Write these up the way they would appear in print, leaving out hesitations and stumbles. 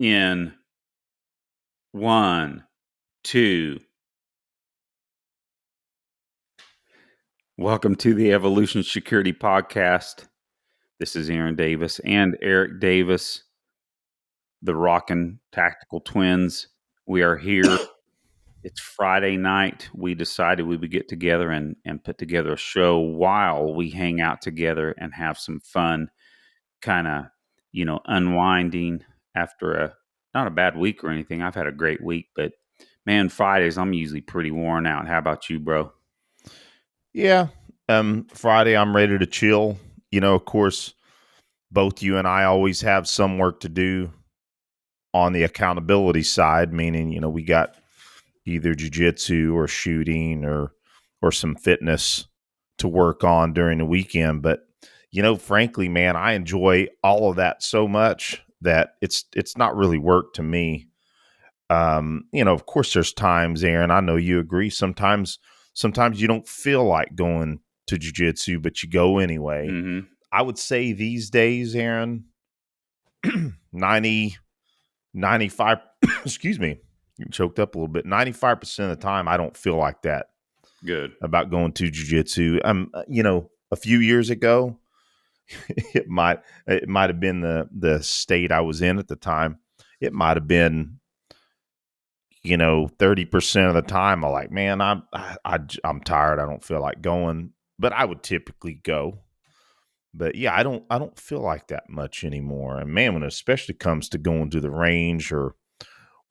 In 1, 2. Welcome to the Evolution Security Podcast. This is Aaron Davis and Eric Davis, the Rockin' Tactical Twins. We are here. It's Friday night. We decided we would get together and put together a show while we hang out together and have some fun, kind of, unwinding after not a bad week or anything. I've had a great week, but man, Fridays, I'm usually pretty worn out. How about you, bro? Yeah. Friday, I'm ready to chill. Of course, both you and I always have some work to do on the accountability side, meaning, we got either jiu-jitsu or shooting or some fitness to work on during the weekend. But, frankly, man, I enjoy all of that so much that it's not really work to me. Of course there's times, Aaron, I know you agree. Sometimes you don't feel like going to jiu-jitsu, but you go anyway. Mm-hmm. I would say these days, Aaron, 95, excuse me, you choked up a little bit. 95% of the time, I don't feel like that. Good. About going to jiu-jitsu. A few years ago, it might have been the state I was in at the time. It might have been 30% of the time I'm like, man, I'm tired. I don't feel like going, but I would typically go. But yeah, I don't feel like that much anymore. And man, when it especially comes to going to the range or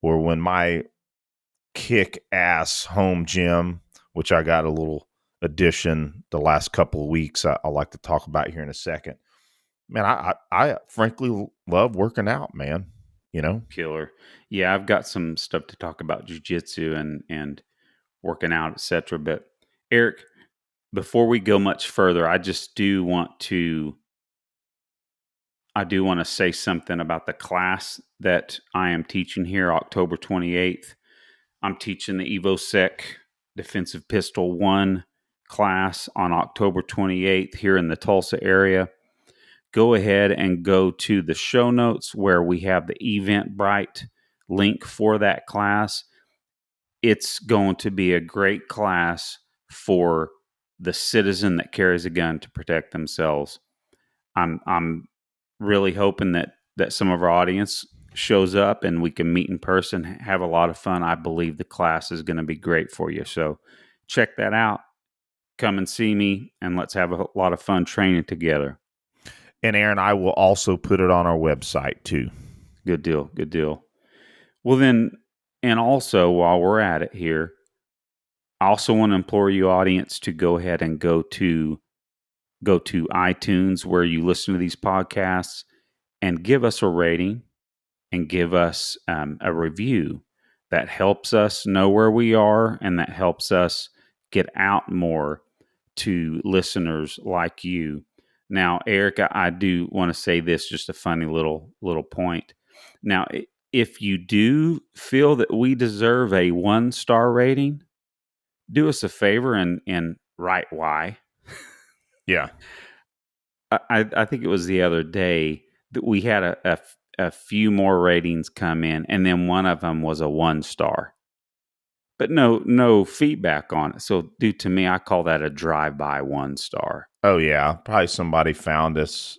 when my kick ass home gym, which I got a little addition the last couple of weeks, I'll like to talk about here in a second. Man, I frankly love working out, man. Killer. Yeah, I've got some stuff to talk about jiu-jitsu and working out, etc. But Eric, before we go much further, I do want to say something about the class that I am teaching here October 28th. I'm teaching the EvoSec Defensive Pistol 1 class on October 28th here in the Tulsa area. Go ahead and go to the show notes where we have the Eventbrite link for that class. It's going to be a great class for the citizen that carries a gun to protect themselves. I'm really hoping that some of our audience shows up and we can meet in person, have a lot of fun. I believe the class is going to be great for you. So check that out. Come and see me, and let's have a lot of fun training together. And Aaron, I will also put it on our website too. Good deal. Good deal. Well, then, and also while we're at it here, I also want to implore you, audience, to go ahead and go to iTunes where you listen to these podcasts and give us a rating and give us a review. That helps us know where we are, and that helps us get out more to listeners like you. Now, Erica, I do want to say this, just a funny little point. Now, if you do feel that we deserve a 1-star rating, do us a favor and write why. Yeah. I think it was the other day that we had a few more ratings come in, and then one of them was a 1-star, but no feedback on it. So, due to me, I call that a drive-by 1-star. Oh yeah, probably somebody found us,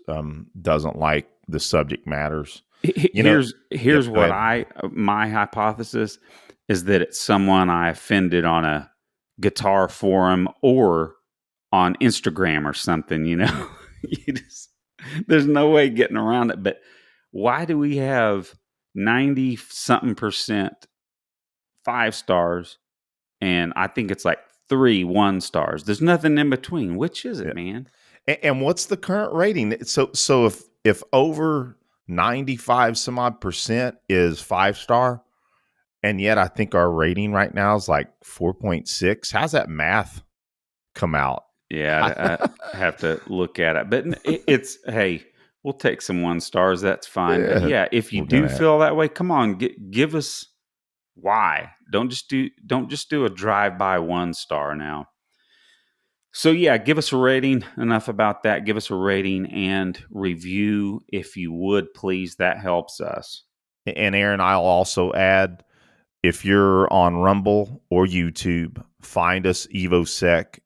doesn't like the subject matters. Here's Yep, go what ahead. my hypothesis is that it's someone I offended on a guitar forum or on Instagram or something. There's no way getting around it. But why do we have 90 something percent 5 stars, and I think it's like 3 1-stars? There's nothing in between. Which is it, Yeah. man? And what's the current rating? So if over 95 some odd percent is 5-star, and yet I think our rating right now is like 4.6. How's that math come out? Yeah, I have to look at it. But it's, hey, we'll take some 1-stars. That's fine. But Yeah, yeah, if you we're do gonna. feel that way, come on, give us why. Don't just do a drive-by 1-star now. So yeah, give us a rating. Enough about that. Give us a rating and review if you would, please. That helps us. And Aaron, I'll also add, if you're on Rumble or YouTube, find us EvoSec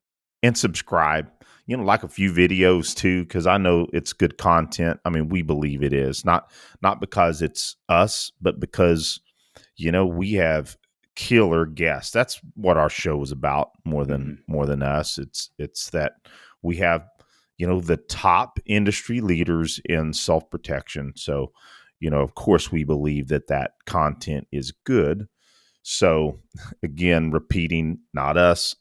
and subscribe. Like a few videos too, because I know it's good content. I mean, we believe it is not because it's us, but because we have killer guests. That's what our show is about more than us. It's that we have the top industry leaders in self protection. So of course we believe that content is good. So again, repeating, not us.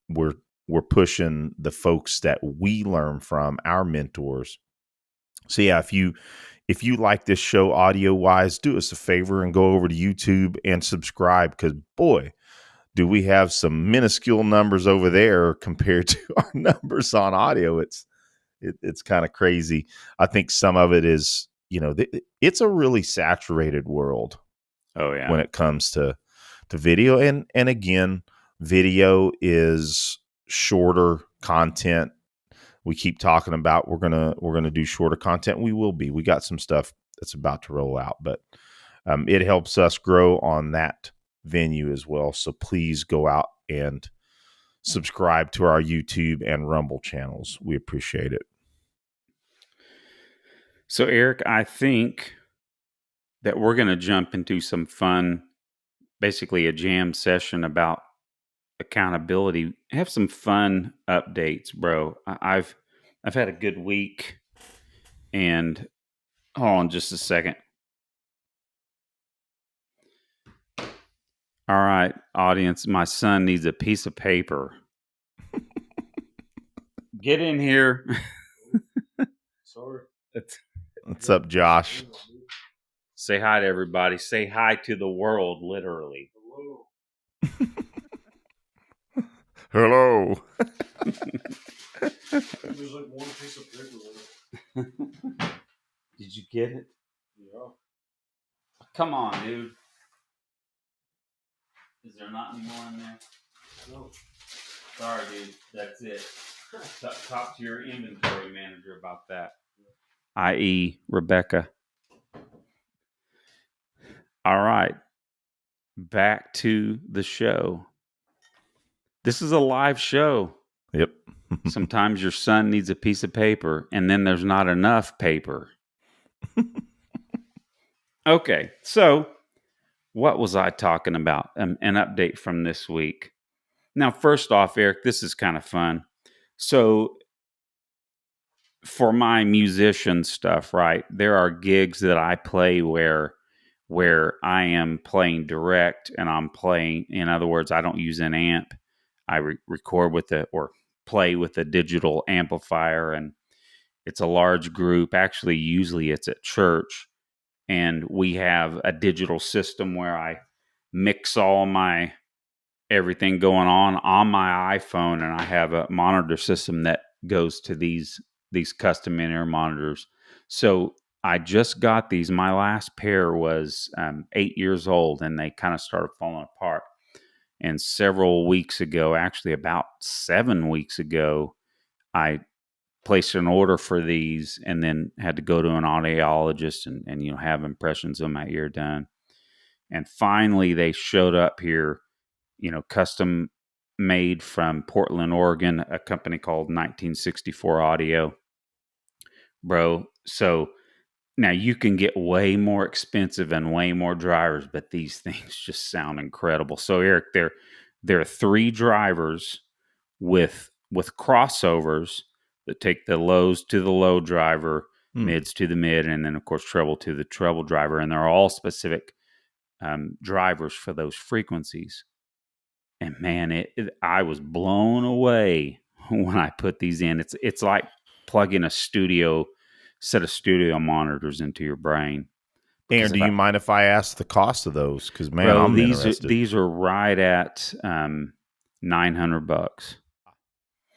We're we're pushing the folks that we learn from, our mentors. So yeah, if you like this show audio wise, do us a favor and go over to YouTube and subscribe, because boy, do we have some minuscule numbers over there compared to our numbers on audio. It's kind of crazy. I think some of it is, it's a really saturated world. Oh yeah. When it comes to video, and again, video is shorter content. We keep talking about we're gonna do shorter content. We got some stuff that's about to roll out, but it helps us grow on that venue as well. So please go out and subscribe to our YouTube and Rumble channels. We appreciate it. So Eric, I think that we're going to jump into some fun, basically a jam session about accountability. Have some fun updates, bro. I've had a good week, and hold on just a second. All right, audience, my son needs a piece of paper. Get in here. Sorry. What's up, Josh? Say hi to everybody. Say hi to the world, literally. Hello. There's like one piece of paper with it. Did you get it? Yeah. Come on, dude. Is there not any more in there? No. Sorry, dude. That's it. Talk to your inventory manager about that. I.e., Rebecca. All right. Back to the show. This is a live show. Yep. Sometimes your son needs a piece of paper, and then there's not enough paper. Okay, so what was I talking about? An update from this week. Now, first off, Eric, this is kind of fun. So for my musician stuff, right, there are gigs that I play where I am playing direct, and I'm playing, in other words, I don't use an amp. I record with or play with a digital amplifier, and it's a large group. Actually, usually it's at church, and we have a digital system where I mix all my everything going on my iPhone, and I have a monitor system that goes to these custom in-ear monitors. So I just got these. My last pair was 8 years old, and they kind of started falling apart. And several weeks ago, actually about 7 weeks ago, I placed an order for these, and then had to go to an audiologist and have impressions of my ear done. And finally, they showed up here, custom made from Portland, Oregon, a company called 1964 Audio. Bro, so now you can get way more expensive and way more drivers, but these things just sound incredible. So Eric, there are 3 drivers with crossovers that take the lows to the low driver, mids to the mid, and then of course treble to the treble driver, and they're all specific drivers for those frequencies. And man, I was blown away when I put these in. It's like plugging a set of studio monitors into your brain. Aaron, do you mind if I ask the cost of those? Because man, bro, I'm interested. These are right at $900.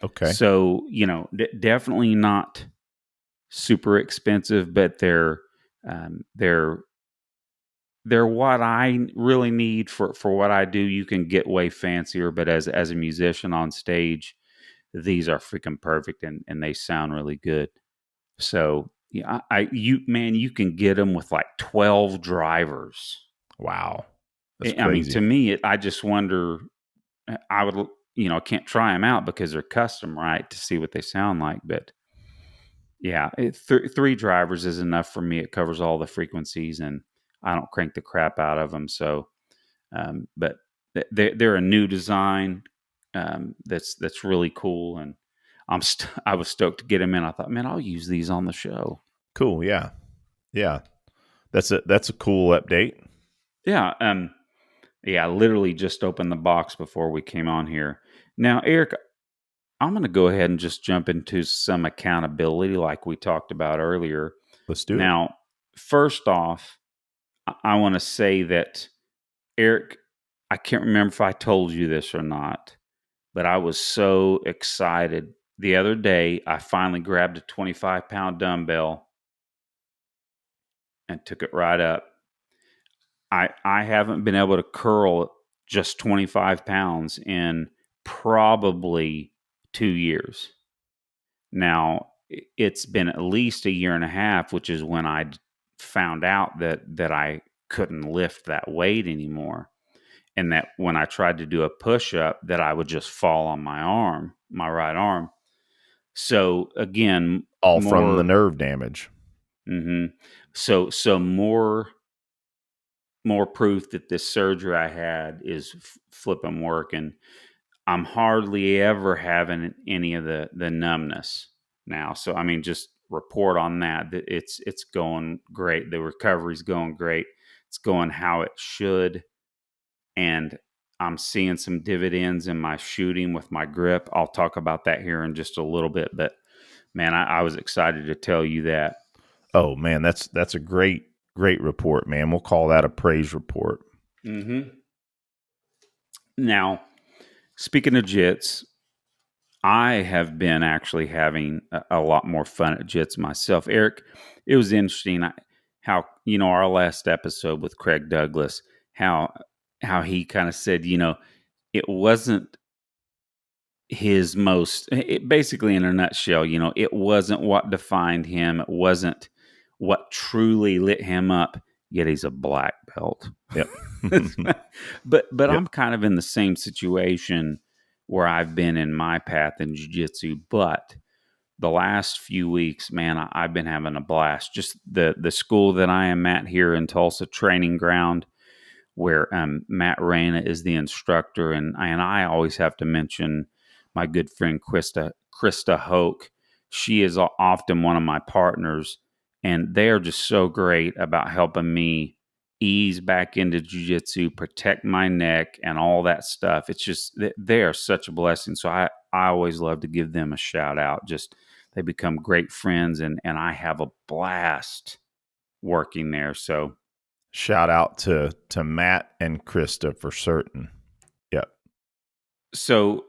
Okay. So definitely not super expensive, but they're what I really need for what I do. You can get way fancier, but as a musician on stage, these are freaking perfect, and they sound really good. So Yeah, you can get them with like 12 drivers. Wow. That's I mean, to crazy. me, I just wonder. I would, I can't try them out because they're custom, right, to see what they sound like. But yeah, three drivers is enough for me. It covers all the frequencies, and I don't crank the crap out of them. So, but they're a new design that's really cool, and I was stoked to get them in. I thought, man, I'll use these on the show. Cool. Yeah. Yeah. That's a cool update. Yeah, yeah. I literally just opened the box before we came on here. Now, Eric, I'm going to go ahead and just jump into some accountability, like we talked about earlier. Let's do it. Now, first off, I want to say that, Eric, I can't remember if I told you this or not, but I was so excited. The other day, I finally grabbed a 25-pound dumbbell and took it right up. I haven't been able to curl just 25 pounds in probably 2 years. Now, it's been at least a year and a half, which is when I found out that I couldn't lift that weight anymore. And that when I tried to do a push up, that I would just fall on my right arm. So again, All from the more. nerve damage. Mm-hmm. So more proof that this surgery I had is flipping working. I'm hardly ever having any of the numbness now. So I mean, just report on that. That it's going great. The recovery's going great. It's going how it should, and I'm seeing some dividends in my shooting with my grip. I'll talk about that here in just a little bit. But man, I was excited to tell you that. Oh man, that's a great report, man. We'll call that a praise report. Mm-hmm. Now, speaking of jits, I have been actually having a lot more fun at jits myself. Eric, it was interesting how, our last episode with Craig Douglas, how he kind of said, it wasn't his basically in a nutshell, it wasn't what defined him. It wasn't what truly lit him up, yet he's a black belt. Yep. But Yep. I'm kind of in the same situation where I've been in my path in jiu-jitsu, but the last few weeks, man, I've been having a blast. Just the school that I am at here in Tulsa, Training Ground, where Matt Reyna is the instructor, and I always have to mention my good friend Krista Hoke. She is often one of my partners, and they are just so great about helping me ease back into jiu-jitsu, protect my neck, and all that stuff. It's just they are such a blessing. So I always love to give them a shout out. Just they become great friends, and I have a blast working there. So Shout out to Matt and Krista for certain. Yep. So,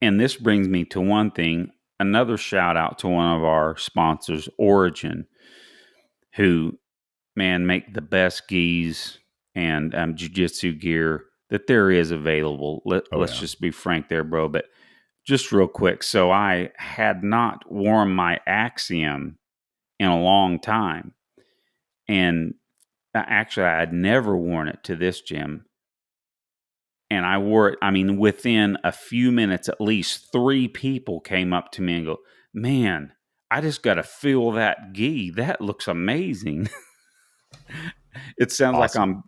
and this brings me to one thing, another shout out to one of our sponsors, Origin, who, man, make the best gis and jiu-jitsu gear that there is available. Let's Yeah. just be frank there, bro. But just real quick. So I had not worn my Axiom in a long time. And actually, I had never worn it to this gym. And I wore it. I mean, within a few minutes, at least 3 people came up to me and go, "Man, I just got to feel that gi. That looks amazing." It sounds like Awesome. I'm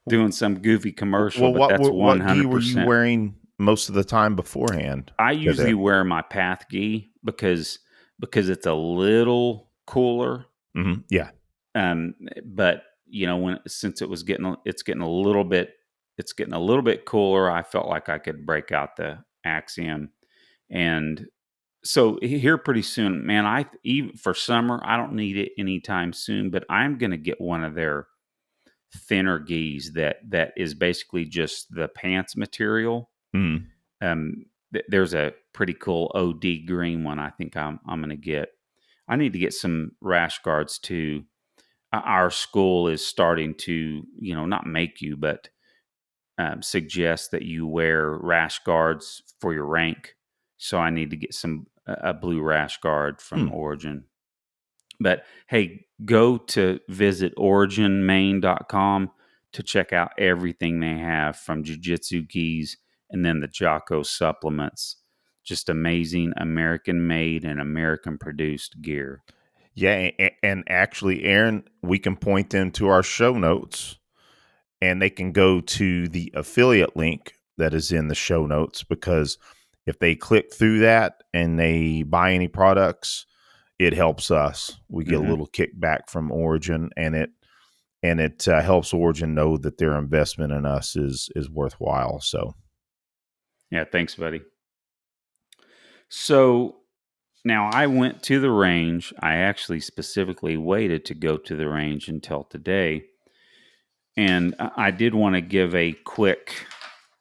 doing some goofy commercial, Well, but that's what gi were you 100%. wearing most of the time beforehand? I usually wear my path gi because it's a little cooler. Mm-hmm. Yeah. But since it's getting a little bit cooler, I felt like I could break out the Axiom. And so here pretty soon, man, even for summer, I don't need it anytime soon, but I'm going to get one of their thinner gis that is basically just the pants material. Mm. There's a pretty cool OD green one I think I'm going to get. I need to get some rash guards too. Our school is starting to, not make you, but suggest that you wear rash guards for your rank. So I need to get a blue rash guard from Origin. But hey, go to visit originmaine.com to check out everything they have, from jiu-jitsu gis and then the Jocko supplements. Just amazing American made and American produced gear. Yeah, and actually, Aaron, we can point them to our show notes, and they can go to the affiliate link that is in the show notes, because if they click through that and they buy any products, it helps us. We get a little kickback from Origin, and it helps Origin know that their investment in us is worthwhile. So, Yeah, thanks, buddy. So now I went to the range. I actually specifically waited to go to the range until today. And I did want to give a quick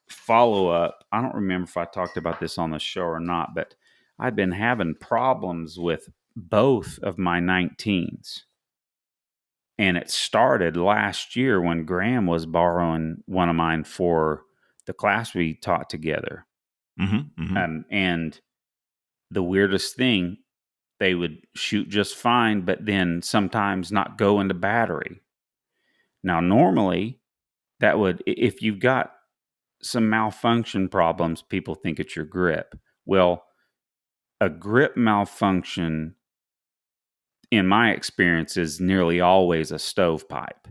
follow up. I don't remember if I talked about this on the show or not, but I've been having problems with both of my 19s. And it started last year when Graham was borrowing one of mine for the class we taught together. And the weirdest thing, they would shoot just fine, but then sometimes not go into battery. Now, normally, that would, if you've got some malfunction problems, people think it's your grip. Well, a grip malfunction, in my experience, is nearly always a stovepipe,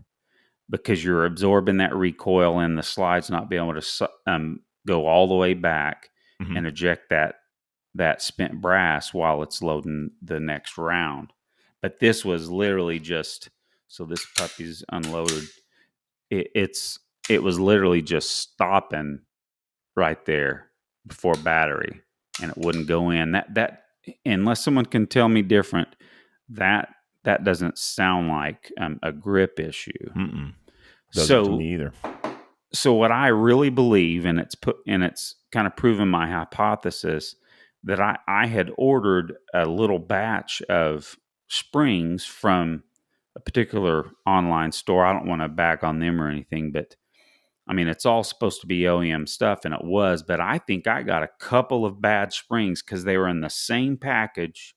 because you're absorbing that recoil and the slide's not being able to go all the way back and eject that spent brass while it's loading the next round. But this was literally just, so this puppy's unloaded. It was literally just stopping right there before battery, and it wouldn't go in. That unless someone can tell me different, that doesn't sound like a grip issue. Doesn't to me either. So what I really believe, and it's kind of proven my hypothesis, that I had ordered a little batch of springs from a particular online store. I don't want to bag on them or anything, but I mean, it's all supposed to be OEM stuff, and it was, but I think I got a couple of bad springs because they were in the same package,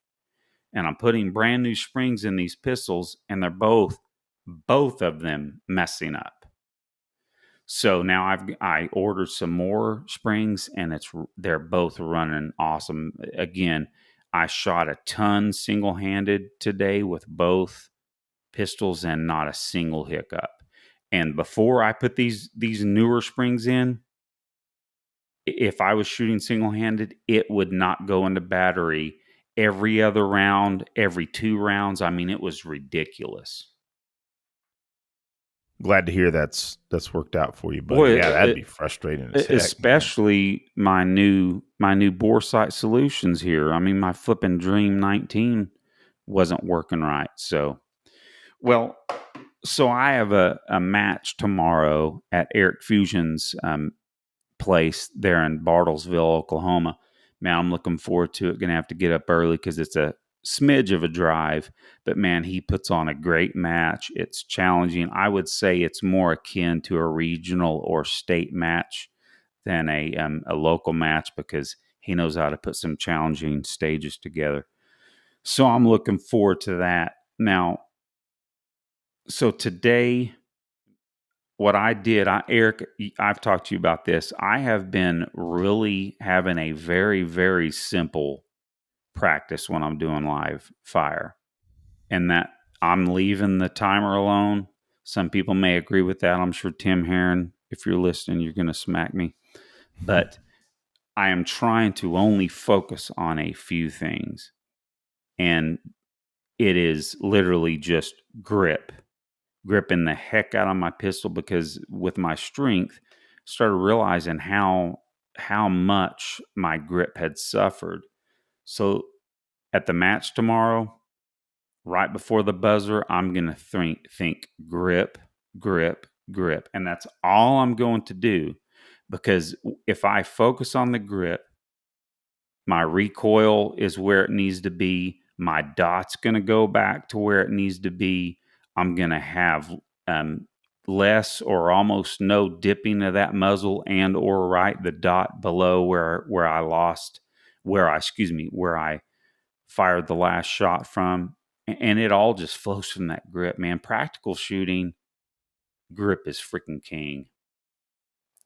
and I'm putting brand new springs in these pistols, and they're both of them messing up. So now I ordered some more springs, and they're both running awesome. Again, I shot a ton single-handed today with both pistols and not a single hiccup. And before I put these newer springs in, if I was shooting single-handed, it would not go into battery every other round, every 2 rounds. I mean, it was ridiculous. Glad to hear that's worked out for you, buddy. Boy, yeah, that'd be frustrating as heck, especially my new bore sight solutions here. I mean, my flipping Dream 19 wasn't working right. So I have a match tomorrow at Eric Fusion's place there in Bartlesville, Oklahoma. Man, I'm looking forward to it. Going to have to get up early because it's a smidge of a drive, but man, he puts on a great match. It's challenging. I would say it's more akin to a regional or state match than a local match, because he knows how to put some challenging stages together. So I'm looking forward to that. Now, so today, what I did, Eric, I've talked to you about this. I have been really having a very, very simple practice when I'm doing live fire, and that I'm leaving the timer alone. Some people may agree with that. I'm sure Tim Heron, if you're listening, you're going to smack me. But I am trying to only focus on a few things. And it is literally just gripping the heck out of my pistol, because with my strength, started realizing how much my grip had suffered. So at the match tomorrow, right before the buzzer, I'm going to think grip, grip, grip. And that's all I'm going to do, because if I focus on the grip, my recoil is where it needs to be. My dot's going to go back to where it needs to be. I'm going to have less or almost no dipping of that muzzle, and or right the dot below where I fired the last shot from. and it all just flows from that grip, man. Practical shooting, grip is freaking king.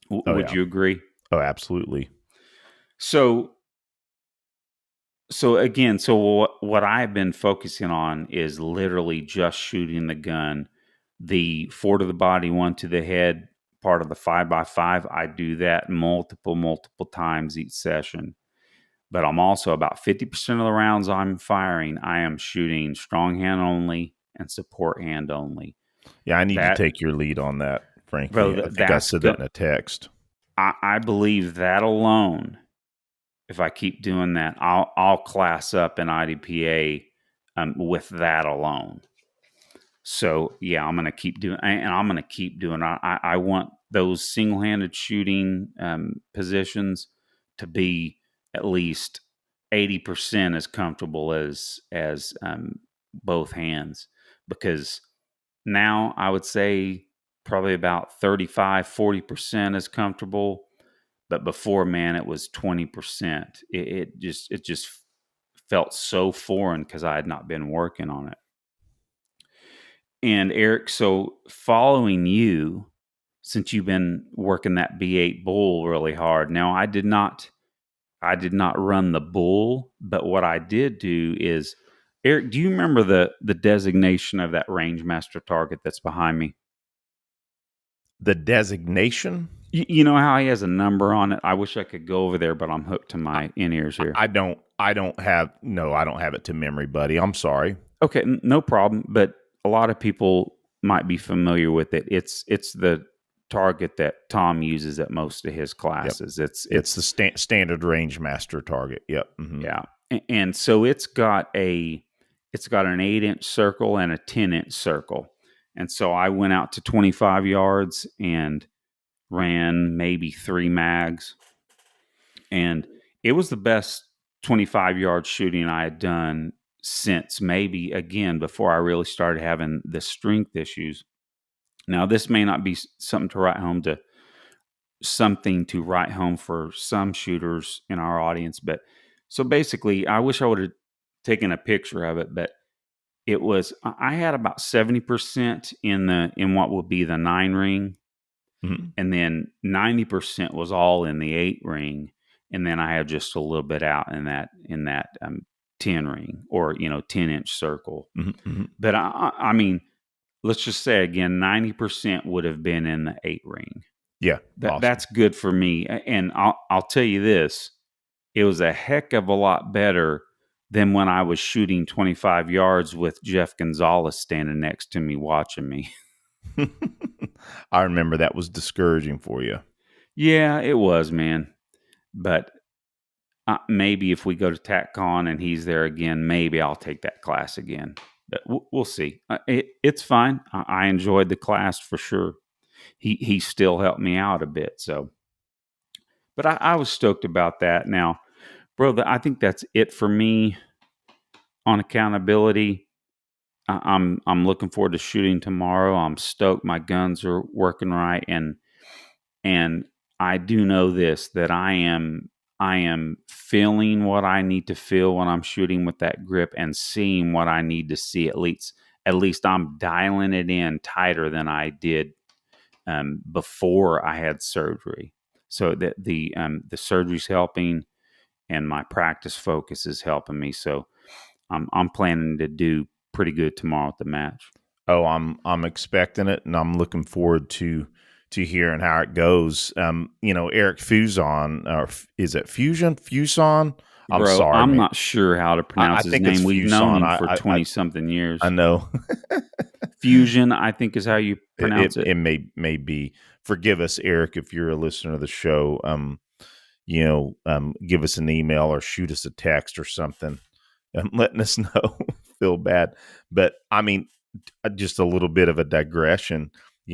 Oh Would yeah. you agree? Oh, absolutely. So again, what I've been focusing on is literally just shooting the gun. The 4 to the body, 1 to the head part of the 5x5, I do that multiple times each session. But I'm also about 50% of the rounds I'm firing, I am shooting strong hand only and support hand only. Yeah, I need to That, take your lead on that, frankly. bro, I think I said that in a text. I believe that alone, if I keep doing that, I'll class up in IDPA with that alone. So yeah, I'm gonna keep doing, and I'm gonna keep doing. I want those single-handed shooting positions to be at least 80% as comfortable as both hands, because now I would say probably about 35-40% as comfortable, but before, man, it was 20%. It just felt so foreign because I had not been working on it. And Eric, so following you, since you've been working that B8 bull really hard. Now, I did not run the bull, but what I did do is, Eric, do you remember the designation of that range master target that's behind me? The designation? You know how he has a number on it? I wish I could go over there, but I'm hooked to my in-ears here. I don't have it to memory, buddy. I'm sorry. Okay, no problem. But a lot of people might be familiar with it. It's the target that Tom uses at most of his Yep. classes. It's the standard range master target. Yep. Mm-hmm. Yeah, and so it's got an 8-inch circle and a 10-inch circle, and so I went out to 25 yards and ran maybe 3 mags, and it was the best 25-yard shooting I had done since maybe, again, before I really started having the strength issues. Now, this may not be something to write home for some shooters in our audience, but so basically, I wish I would have taken a picture of it, but I had about 70% in what would be the 9 ring, Mm-hmm. and then 90% was all in the 8 ring, and then I had just a little bit out in that 10 ring, or 10-inch circle. Mm-hmm. But I mean, let's just say again, 90% would have been in the 8 ring. Yeah, awesome. That's good for me, and I'll tell you this: it was a heck of a lot better than when I was shooting 25 yards with Jeff Gonzalez standing next to me watching me. I remember that was discouraging for you. Yeah, it was, man. But maybe if we go to TACCon and he's there again, maybe I'll take that class again. But we'll see. It's fine. I enjoyed the class for sure. He still helped me out a bit. So, but I was stoked about that. Now, bro, I think that's it for me on accountability. I'm looking forward to shooting tomorrow. I'm stoked my guns are working right, and I do know this, that I am feeling what I need to feel when I'm shooting with that grip, and seeing what I need to see. At least I'm dialing it in tighter than I did before I had surgery. So that the surgery's helping, and my practice focus is helping me. So I'm planning to do pretty good tomorrow at the match. Oh, I'm expecting it, and I'm looking forward to hearing how it goes. Eric Fuson, or is it Fuson? I'm Bro, sorry, I'm man. not sure how to pronounce I his think it's name. We've known Fuson. him for 20-something years. I know. Fusion, I think, is how you pronounce it. It may be. Forgive us, Eric, if you're a listener of the show. Give us an email or shoot us a text or something, letting us know. Feel bad, but I mean, just a little bit of a digression.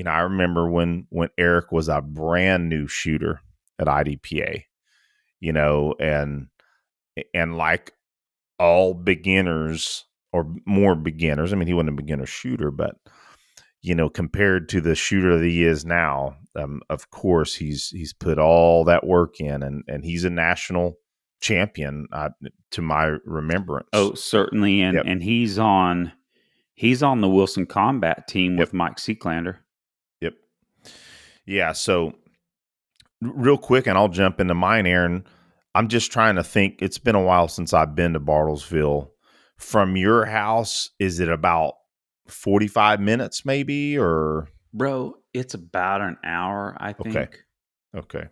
I remember when Eric was a brand new shooter at IDPA. And like all beginners, or more beginners. I mean, he wasn't a beginner shooter, but compared to the shooter that he is now, of course he's put all that work in, and he's a national champion to my remembrance. Oh, certainly, and Yep. and he's on the Wilson Combat team Yep. with Mike Seeklander. Yep. Yeah. So real quick, and I'll jump into mine, Aaron. I'm just trying to think. It's been a while since I've been to Bartlesville. From your house, is it about 45 minutes maybe, or? Bro, it's about an hour, I Okay. think. Okay.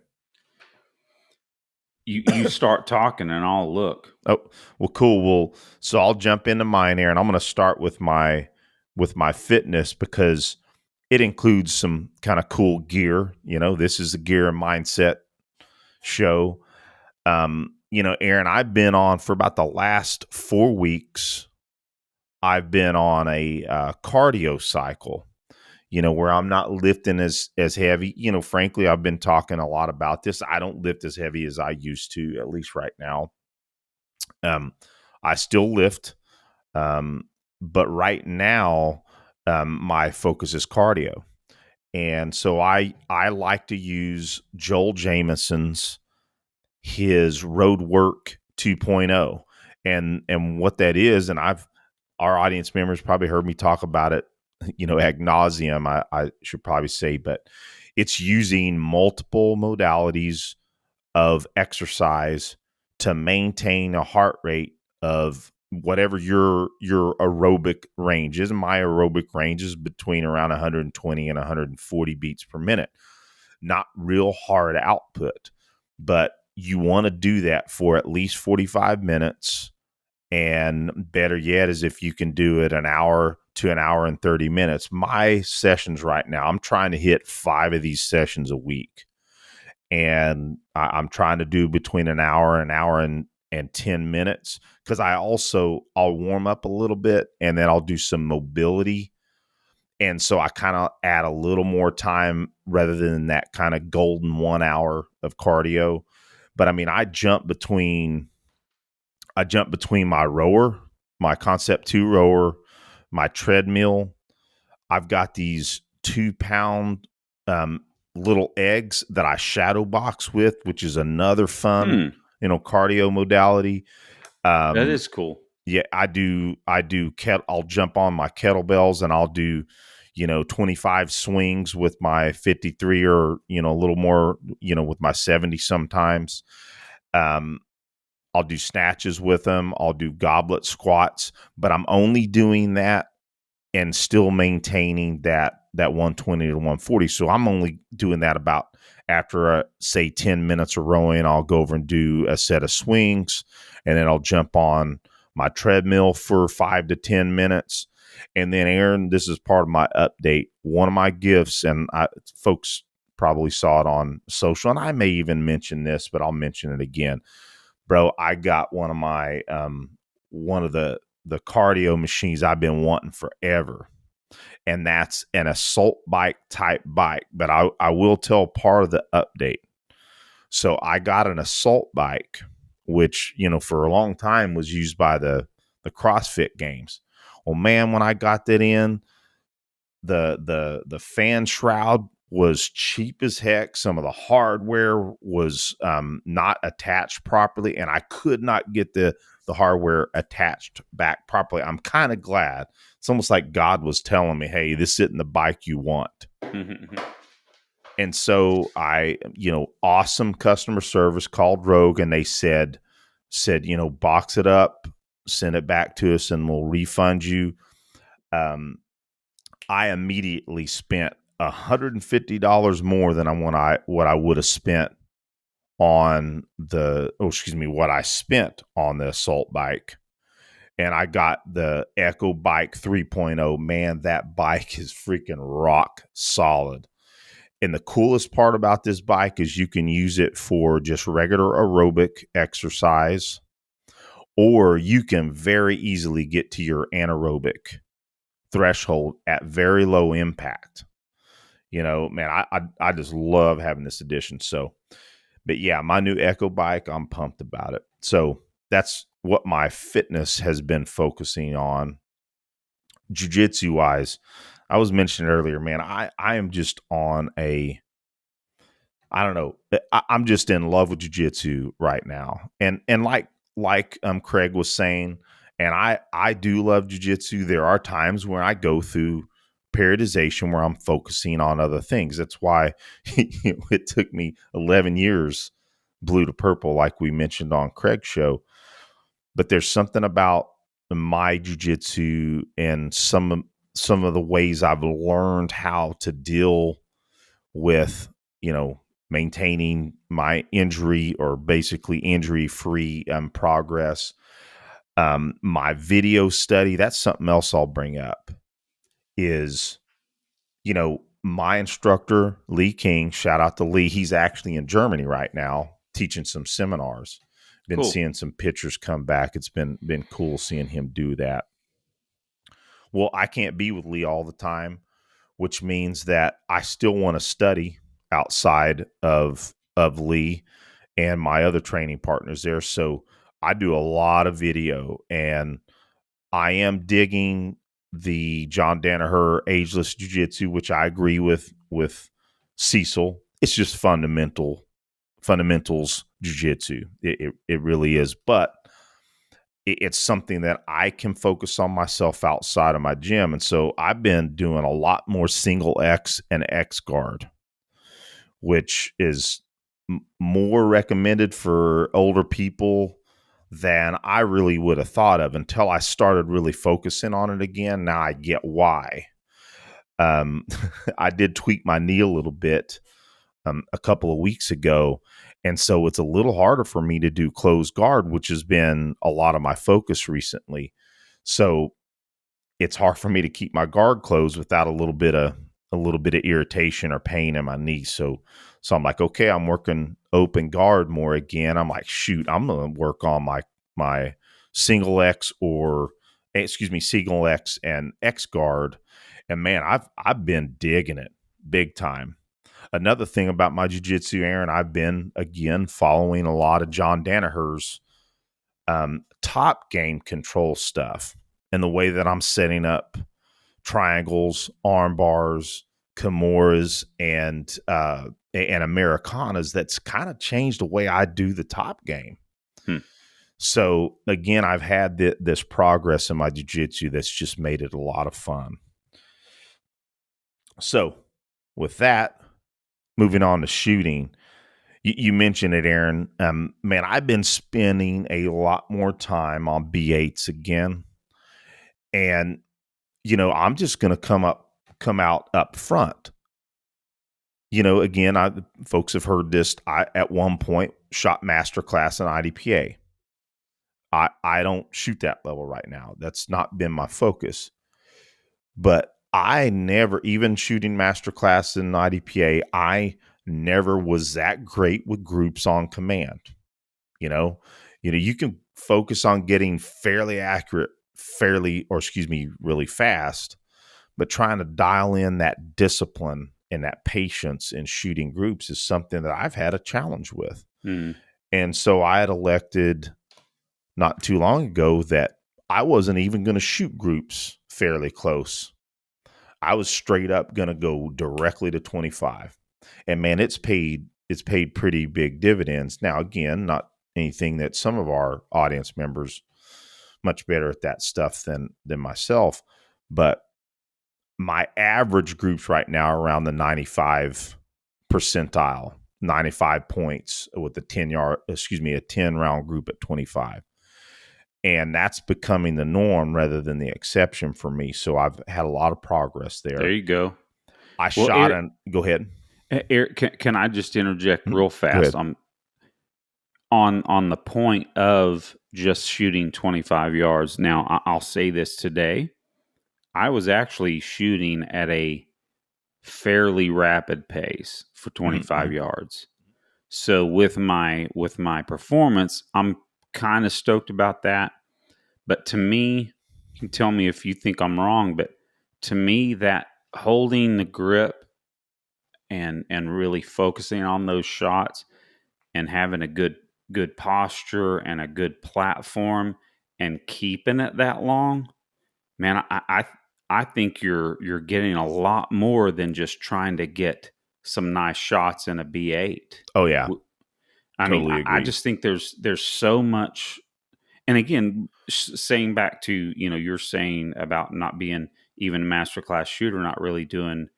You start talking and I'll look. Oh, well, cool. Well, so I'll jump into mine, Aaron. I'm going to start with my fitness because it includes some kind of cool gear. This is a gear and mindset show. Aaron, I've been on for about the last 4 weeks. I've been on a cardio cycle, where I'm not lifting as heavy. Frankly, I've been talking a lot about this. I don't lift as heavy as I used to, at least right now. I still lift, but right now, my focus is cardio. And so I like to use Joel Jamison's his Road Work 2.0. And what that is, and our audience members probably heard me talk about it, ad nauseum, I should probably say, but it's using multiple modalities of exercise to maintain a heart rate of whatever your aerobic range is. My aerobic range is between around 120 and 140 beats per minute. Not real hard output, but you want to do that for at least 45 minutes. And better yet is if you can do it an hour to an hour and 30 minutes. My sessions right now, I'm trying to hit 5 of these sessions a week. And I'm trying to do between an hour and 10 minutes, because I'll warm up a little bit and then I'll do some mobility. And so I kind of add a little more time rather than that kind of golden 1 hour of cardio. But I mean, I jump between my rower, my Concept 2 rower, my treadmill. I've got these 2-pound little eggs that I shadow box with, which is another fun, cardio modality. That is cool. Yeah, I do. I'll jump on my kettlebells and I'll do, 25 swings with my 53 or, a little more, with my 70 sometimes. I'll do snatches with them. I'll do goblet squats, but I'm only doing that and still maintaining that 120 to 140. So I'm only doing that about after say 10 minutes of rowing. I'll go over and do a set of swings, and then I'll jump on my treadmill for 5 to 10 minutes. And then, Aaron, this is part of my update. One of my gifts, and folks probably saw it on social, and I may even mention this, but I'll mention it again. Bro, I got one of my one of the cardio machines I've been wanting forever, and that's an assault bike type bike. But I will tell part of the update. So I got an assault bike, which, for a long time was used by the CrossFit games. Well, man, when I got that in, the fan shroud was cheap as heck. Some of the hardware was not attached properly, and I could not get the hardware attached back properly. I'm kind of glad. It's almost like God was telling me, hey, this isn't the bike you want. And so I, awesome customer service, called Rogue, and they said, box it up, send it back to us, and we'll refund you. I immediately spent $150 more than what I would have spent on what I spent on the assault bike. And I got the Echo Bike 3.0. Man, that bike is freaking rock solid. And the coolest part about this bike is you can use it for just regular aerobic exercise, or you can very easily get to your anaerobic threshold at very low impact. Man, I just love having this edition. So, but yeah, my new Echo bike, I'm pumped about it. So that's what my fitness has been focusing on. Jiu-jitsu wise, I was mentioning earlier, man, I am just on I don't know. I'm just in love with jiu-jitsu right now. And like Craig was saying, and I do love jiu-jitsu. There are times when I go through periodization where I'm focusing on other things. That's why it took me 11 years blue to purple, like we mentioned on Craig's show. But there's something about my jiu-jitsu and some of the ways I've learned how to deal with, maintaining my injury or basically injury-free progress. My video study, that's something else I'll bring up is, my instructor, Lee King, shout out to Lee. He's actually in Germany right now teaching some seminars. Been Cool. seeing some pictures come back. It's been cool seeing him do that. Well, I can't be with Lee all the time, which means that I still want to study outside of Lee and my other training partners there. So I do a lot of video, and I am digging the John Danaher Ageless Jiu-Jitsu, which I agree with Cecil. It's just fundamentals Jiu-Jitsu. It really is. But it's something that I can focus on myself outside of my gym. And so I've been doing a lot more single X and X guard, which is more recommended for older people than I really would have thought of until I started really focusing on it again. Now I get why. I did tweak my knee a little bit a couple of weeks ago. And so it's a little harder for me to do closed guard, which has been a lot of my focus recently. So it's hard for me to keep my guard closed without a little bit of irritation or pain in my knee. So I'm like, okay, I'm working open guard more again. I'm like, shoot, I'm going to work on my single X single X and X guard. And man, I've been digging it big time. Another thing about my jiu-jitsu, Aaron, I've been, again, following a lot of John Danaher's top game control stuff and the way that I'm setting up triangles, arm bars, Kimuras, and Americanas. That's kind of changed the way I do the top game. So, again, I've had this progress in my jiu-jitsu that's just made it a lot of fun. So, with that, moving on to shooting, you mentioned it, Aaron. Man, I've been spending a lot more time on B8s again. And, I'm just going to come out up front. Again, folks have heard this. I, at one point, shot masterclass in IDPA. I don't shoot that level right now. That's not been my focus. But I never, even shooting masterclass in IDPA, I never was that great with groups on command. You can focus on getting fairly accurate, really fast, but trying to dial in that discipline and that patience in shooting groups is something that I've had a challenge with. And so I had elected not too long ago that I wasn't even going to shoot groups fairly close. I was straight up going to go directly to 25. And man, it's paid pretty big dividends. Now, again, not anything that some of our audience members much better at that stuff than myself, but my average groups right now are around the 95 percentile, 95 points with a 10 round group at 25. And that's becoming the norm rather than the exception for me. So I've had a lot of progress there. There you go. Go ahead. Eric, can I just interject real fast? I'm on the point of just shooting 25 yards. Now, I'll say this today. I was actually shooting at a fairly rapid pace for 25 yards. So with my performance, I'm kind of stoked about that. But to me, you can tell me if you think I'm wrong, but to me, that holding the grip and really focusing on those shots and having a good posture and a good platform and keeping it that long, man, I think you're getting a lot more than just trying to get some nice shots in a B8. Oh yeah, I mean, totally I agree. just think there's so much. And again, saying back to, you're saying about not being even a masterclass shooter, not really doing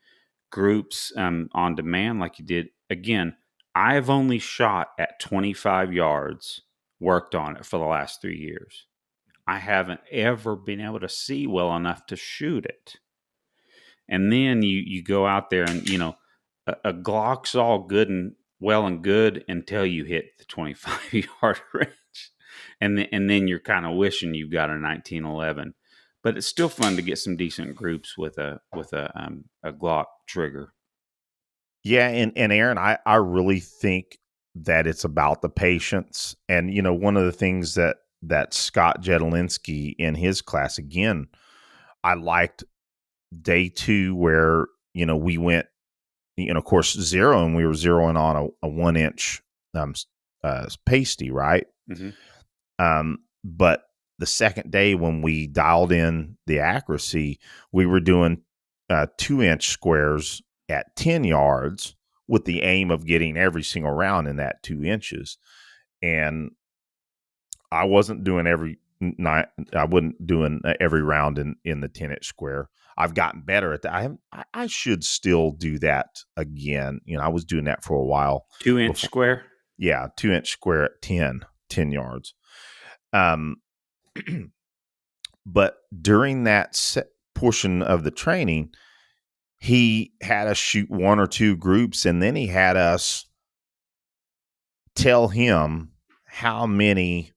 groups on demand like you did. Again, I've only shot at 25 yards, worked on it for the last 3 years. I haven't ever been able to see well enough to shoot it. And then you go out there and, a Glock's all good and well and good until you hit the 25 yard range. And then you're kind of wishing you've got a 1911. But it's still fun to get some decent groups with a Glock trigger. Yeah, and Aaron, I really think that it's about the patience. And one of the things that Scott Jedlinski in his class, again, I liked day 2 where we went, of course, zero, and we were zeroing on a 1-inch pasty, right? Mm-hmm. But the second day when we dialed in the accuracy, we were doing 2-inch squares at 10 yards with the aim of getting every single round in that 2 inches. And I wasn't doing every night. I wasn't doing every round in the 10-inch square. I've gotten better at that. I should still do that again. I was doing that for a while. 2-inch before. square? Yeah, 2-inch square at 10 yards. But during that portion of the training, he had us shoot 1 or 2 groups, and then he had us tell him how many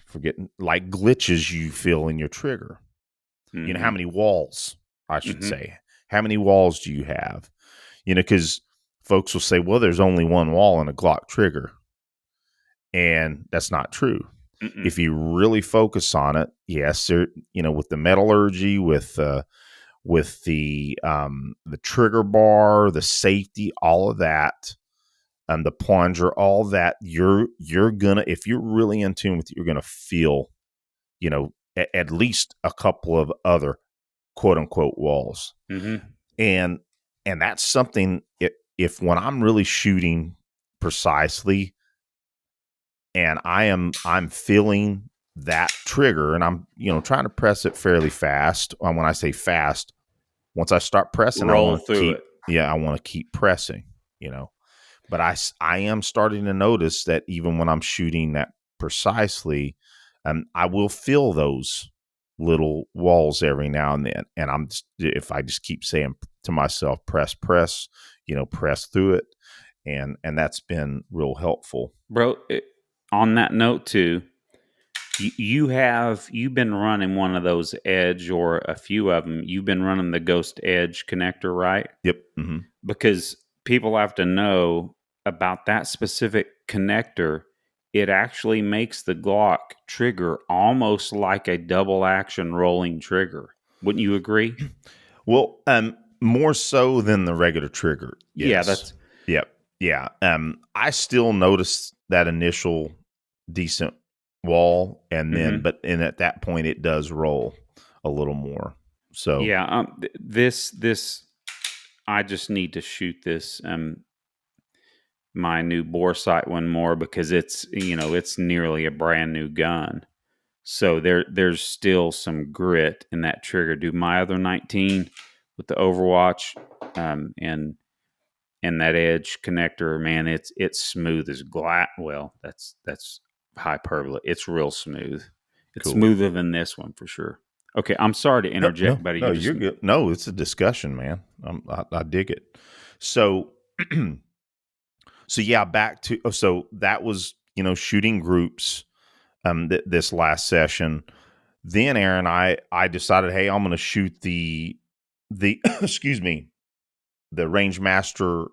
forgetting, like, glitches you feel in your trigger. Mm-hmm. How many walls, I should Mm-hmm. say. How many walls do you have? Because folks will say, well, there's only one wall in a Glock trigger. And that's not true. Mm-mm. If you really focus on it, yes, there, with the metallurgy, with the trigger bar, the safety, all of that, the plunger, all that, you're gonna, if you're really in tune with it, you're gonna feel, at least a couple of other quote unquote walls. Mm-hmm. And that's something, if when I'm really shooting precisely and I'm feeling that trigger and I'm, trying to press it fairly fast. When I say fast, once I start pressing, I Roll want to through keep, it. yeah, I want to keep pressing, but I am starting to notice that even when I'm shooting that precisely, I will feel those little walls every now and then. And if I just keep saying to myself, press, press through it. And that's been real helpful. Bro, on that note too, you've been running one of those Edge, or a few of them. You've been running the Ghost Edge connector, right? Yep. Mm-hmm. Because people have to know about that specific connector. It actually makes the Glock trigger almost like a double action rolling trigger. Wouldn't you agree? Well, more so than the regular trigger. Yeah, Yes. Yep. Yeah. I still notice that initial decent wall, and then, mm-hmm. and at that point, it does roll a little more. So Yeah. This I just need to shoot this my new bore sight one more, because it's nearly a brand new gun. So there's still some grit in that trigger. Do my other 19 with the Overwatch and that Edge connector, man, it's smooth as glass. Well, that's hyperbole. It's real smooth. It's cool. smoother than this one for sure. Okay, I'm sorry to interject, buddy. No, you're good. No, it's a discussion, man. I dig it. So, so yeah, back to, so that was, shooting groups, this last session. Then Aaron, I decided, hey, I'm going to shoot the excuse me, the Range Master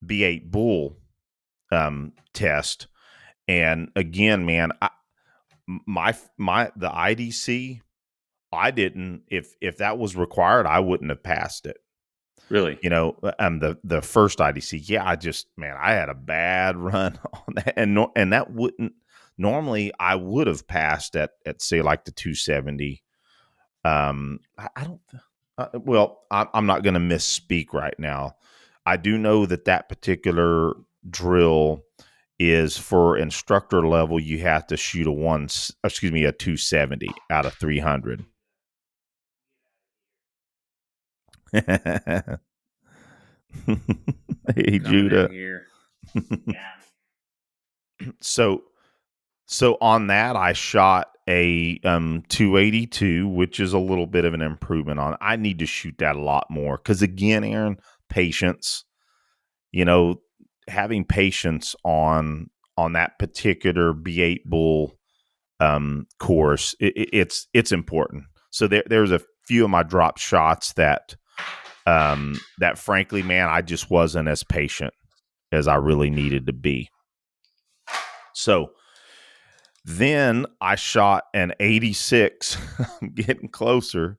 B8 Bull test. And again, man, the IDC, I didn't, if that was required, I wouldn't have passed it. Really? The first IDC, yeah, I had a bad run on that, and that wouldn't, normally I would have passed at say like the 270. I don't. I'm not going to misspeak right now. I do know that particular drill is for instructor level. You have to shoot a 270 out of 300. Hey, Coming in Judah. here. So on that, I shot a 282, which is a little bit of an improvement on. I need to shoot that a lot more because, again, Aaron, patience. Having patience on that particular B8 bull course, it's important. So there's a few of my drop shots that frankly, man, I just wasn't as patient as I really needed to be. So then I shot an 86. I'm getting closer.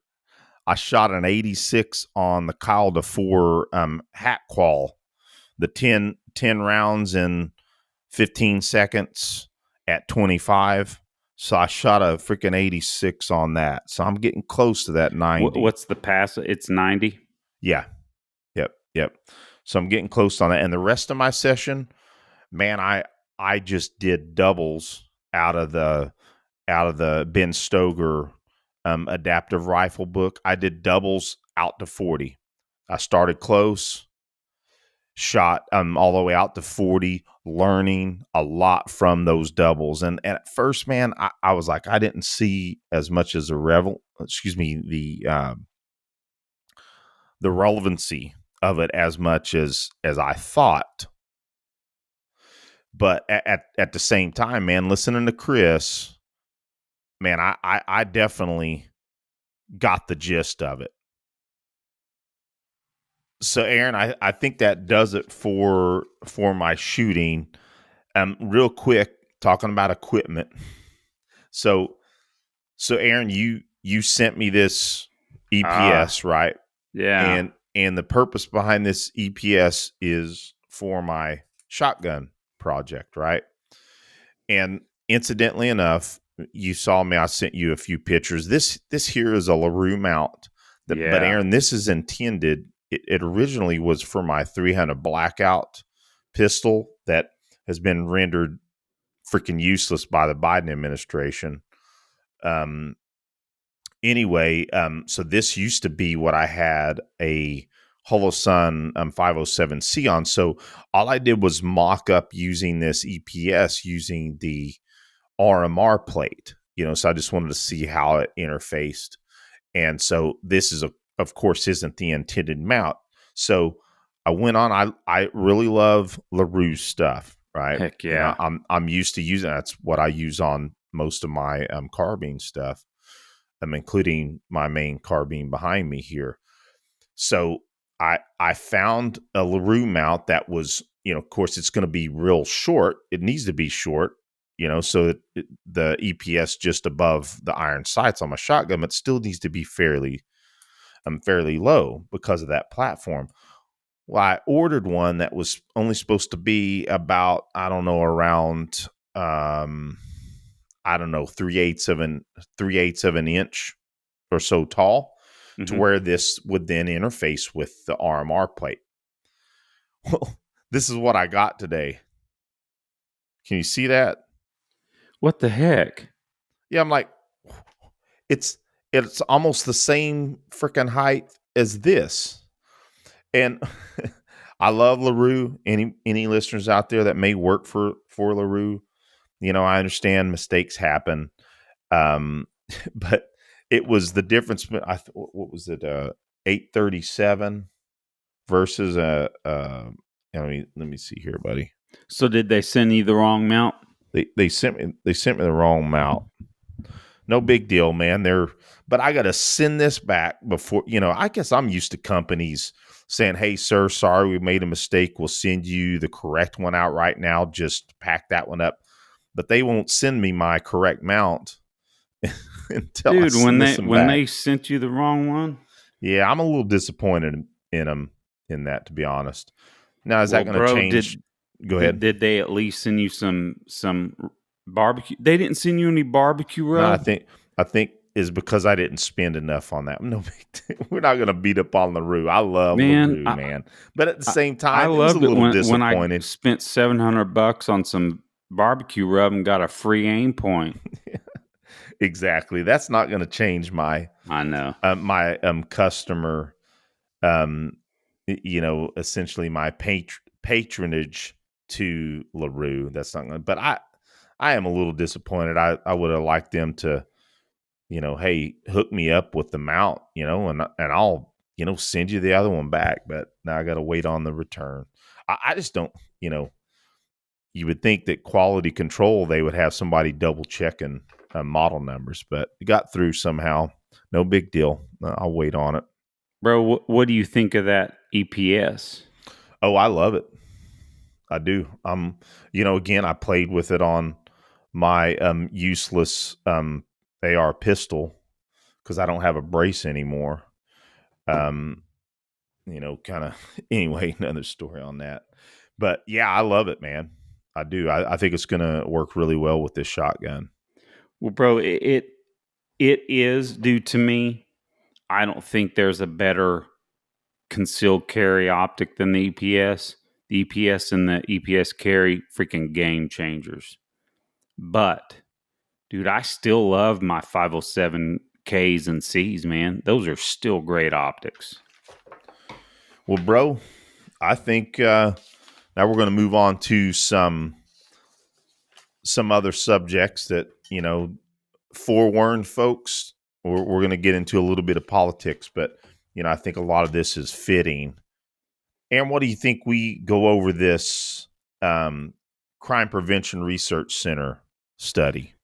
I shot an 86 on the Kyle DeFore hat qual, the 10 rounds in 15 seconds at 25. So I shot a freaking 86 on that. So I'm getting close to that 90. What's the pass? It's 90. Yeah. Yep. So I'm getting close on that. And the rest of my session, man, I just did doubles out of the Ben Stoger adaptive rifle book. I did doubles out to 40. I started close, shot all the way out to 40, learning a lot from those doubles. And at first, man, I was like, I didn't see as much as the relevancy of it as much as I thought. But at the same time, man, listening to Chris, man, I definitely got the gist of it. So, Aaron, I think that does it for my shooting. Real quick, talking about equipment. So Aaron, you sent me this EPS, right? Yeah. And the purpose behind this EPS is for my shotgun project, right? And incidentally enough, you saw me. I sent you a few pictures. This here is a LaRue mount. But Aaron, this is intended. It originally was for my 300 Blackout pistol that has been rendered freaking useless by the Biden administration. Anyway, so this used to be what I had a Holosun 507C on. So all I did was mock up using this EPS using the RMR plate, so I just wanted to see how it interfaced. And so this is, of course, isn't the intended mount. So I went on, I really love LaRue's stuff, right? Heck yeah. I'm used to using, that's what I use on most of my carbine stuff, including my main carbine behind me here. So I found a LaRue mount that was, of course, it's going to be real short. It needs to be short, so the EPS just above the iron sights on my shotgun, but still needs to be fairly low because of that platform. Well, I ordered one that was only supposed to be about, I don't know, around, 3/8 of an inch or so tall, to where this would then interface with the RMR plate. Well, this is what I got today. Can you see that? What the heck? Yeah, I'm like, it's almost the same freaking height as this. And I love LaRue. Any listeners out there that may work for LaRue, I understand mistakes happen. But it was the difference. What was it? 837 versus let me see here, buddy. So did they send you the wrong mount? They sent me the wrong mount. No big deal, man. But I got to send this back before, I guess I'm used to companies saying, "Hey, sir, sorry, we made a mistake. We'll send you the correct one out right now. Just pack that one up." But they won't send me my correct mount until I send when they sent you the wrong one. Yeah, I'm a little disappointed in them in that, to be honest. Now, is that going to change? Go ahead. Did they at least send you some barbecue? They didn't send you any barbecue rub? No, I think is because I didn't spend enough on that. No, we're not going to beat up on LaRue. I love Man, LaRue, man. But at the I, same I time, it was a loved it little when I disappointed. spent $700 on some barbecue rub and got a free aim point. Exactly. That's not going to change my I know. my customer, essentially my patronage to LaRue. That's not going to, but I am a little disappointed. I would have liked them to, hey, hook me up with the mount, and I'll, send you the other one back. But now I got to wait on the return. I just don't, you would think that quality control, they would have somebody double checking model numbers, but it got through somehow. No big deal. I'll wait on it. Bro, what do you think of that EPS? Oh, I love it. I do. Again, I played with it on my useless AR pistol because I don't have a brace anymore. Kind of anyway, another story on that. But yeah, I love it, man. I do. I think it's going to work really well with this shotgun. Well, bro, it is due to me. I don't think there's a better concealed carry optic than the EPS. The EPS and the EPS carry freaking game changers. But, dude, I still love my 507Ks and Cs, man. Those are still great optics. Well, bro, I think now we're going to move on to some other subjects that, forewarned folks. We're going to get into a little bit of politics, but, I think a lot of this is fitting. And what do you think we go over this Crime Prevention Research Center study?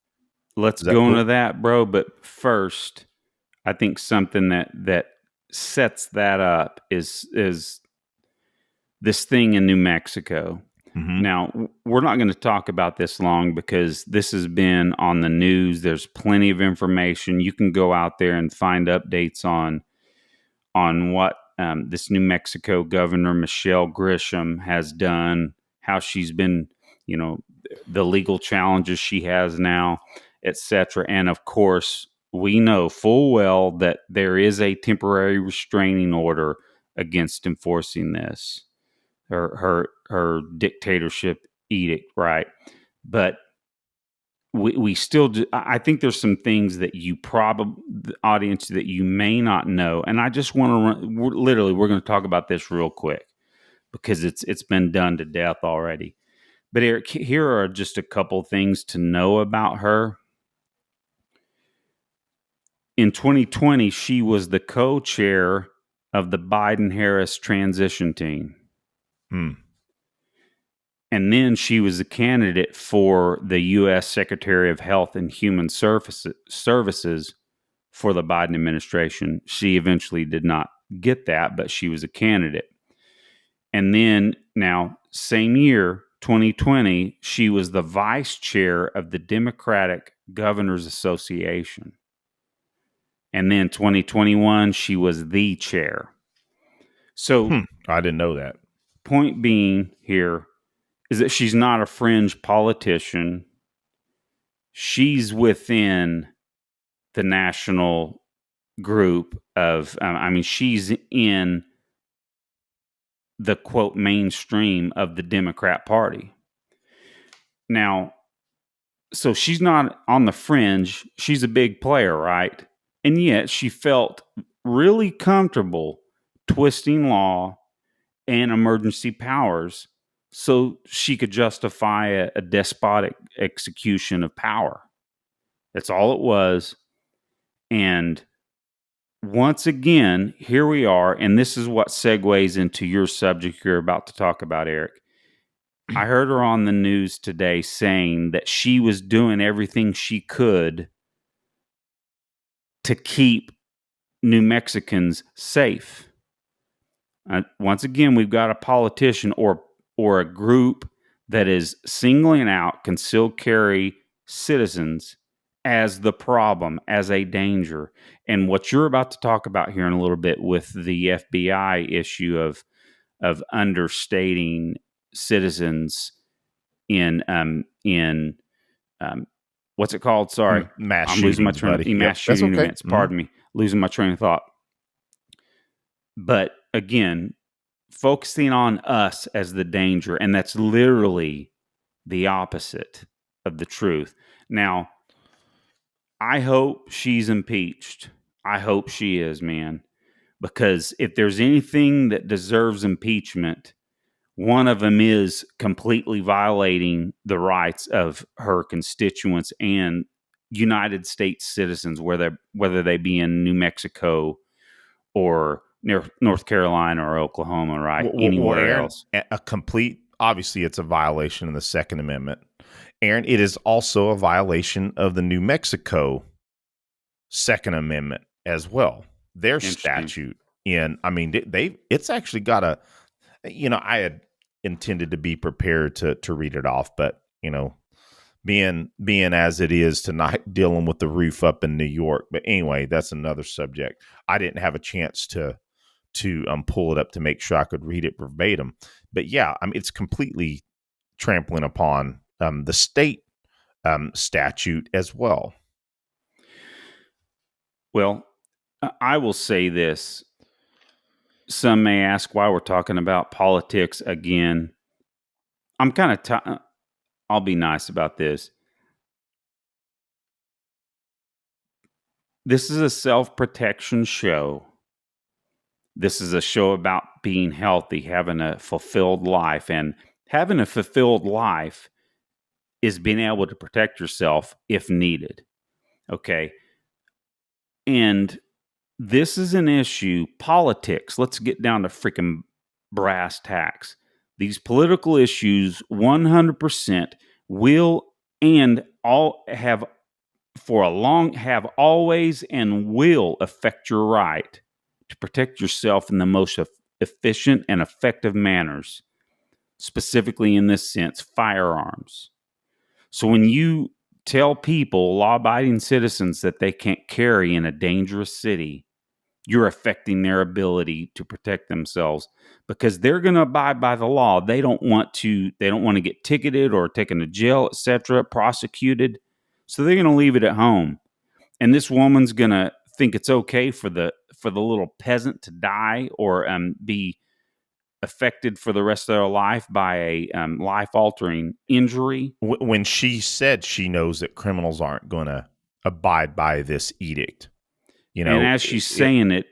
Let's go into that, bro. But first, I think something that sets that up is this thing in New Mexico. Mm-hmm. Now, we're not going to talk about this long because this has been on the news. There's plenty of information. You can go out there and find updates on what this New Mexico Governor Michelle Grisham has done, how she's been, the legal challenges she has now, etc. And of course, we know full well that there is a temporary restraining order against enforcing this, her dictatorship edict, right? But we still do, I think there's some things that you probably, the audience, that you may not know, and I just want to we're going to talk about this real quick because it's been done to death already. But Eric, here are just a couple things to know about her. In 2020, she was the co-chair of the Biden-Harris transition team. And then she was a candidate for the U.S. Secretary of Health and Human Services for the Biden administration. She eventually did not get that, but she was a candidate. And then now, same year, 2020, she was the vice chair of the Democratic Governors Association. And then 2021, she was the chair. So I didn't know that. Point being here is that she's not a fringe politician. She's within the national group of, she's in the quote mainstream of the Democrat Party. Now, so she's not on the fringe. She's a big player, right? And yet she felt really comfortable twisting law and emergency powers so she could justify a despotic execution of power. That's all it was. And once again, here we are, and this is what segues into your subject you're about to talk about, Eric. I heard her on the news today saying that she was doing everything she could to keep New Mexicans safe. Once again, we've got a politician or a group that is singling out concealed carry citizens as the problem, as a danger. And what you're about to talk about here in a little bit with the FBI issue of understating citizens in what's it called? Sorry. Mass I'm losing my shootings, train of buddy. mass Yep, that's shooting okay. events. Pardon me. Losing my train of thought. But again, focusing on us as the danger, and that's literally the opposite of the truth. Now, I hope she's impeached. I hope she is, man. Because if there's anything that deserves impeachment, one of them is completely violating the rights of her constituents and United States citizens, whether they be in New Mexico or near North Carolina or Oklahoma, right? Well, Anywhere Aaron, else. obviously, it's a violation of the Second Amendment. Aaron, it is also a violation of the New Mexico Second Amendment as well. Their statute. And I mean, it's actually got a, I had intended to be prepared to read it off, but, being as it is tonight, dealing with the roof up in New York. But anyway, that's another subject. I didn't have a chance to pull it up to make sure I could read it verbatim. But yeah, I mean, it's completely trampling upon the state statute as well. Well, I will say this. Some may ask why we're talking about politics again. I'm kind of, I'll be nice about this. This is a self-protection show. This is a show about being healthy, having a fulfilled life. And having a fulfilled life is being able to protect yourself if needed. Okay. And this is an issue, politics. Let's get down to freaking brass tacks. These political issues 100% will and all have have always and will affect your right to protect yourself in the most efficient and effective manners, specifically in this sense, firearms. So when you tell people, law-abiding citizens, that they can't carry in a dangerous city, you're affecting their ability to protect themselves because they're going to abide by the law. They don't want to get ticketed or taken to jail, etc., prosecuted. So they're going to leave it at home. And this woman's going to think it's okay for the little peasant to die or be affected for the rest of their life by a life-altering injury. When she said she knows that criminals aren't going to abide by this edict, and as she's saying it,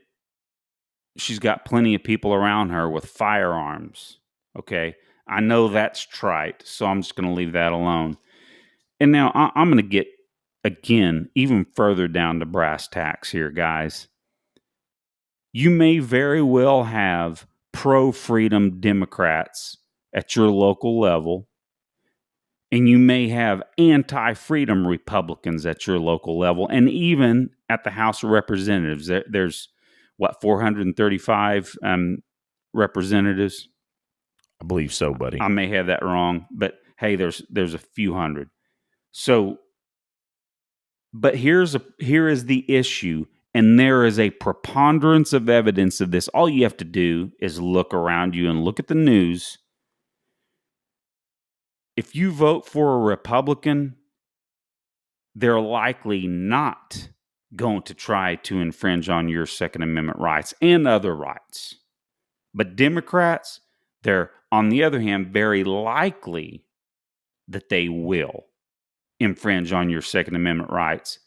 she's got plenty of people around her with firearms. Okay, I know that's trite, so I'm just going to leave that alone. And now I'm going to get again even further down to brass tacks here, guys. You may very well have pro-freedom Democrats at your local level, and you may have anti-freedom Republicans at your local level, and even at the House of Representatives. There's, 435 representatives? I believe so, buddy. I may have that wrong, but hey, there's a few hundred. So, but here is the issue. And there is a preponderance of evidence of this. All you have to do is look around you and look at the news. If you vote for a Republican, they're likely not going to try to infringe on your Second Amendment rights and other rights. But Democrats, they're, on the other hand, very likely that they will infringe on your Second Amendment rights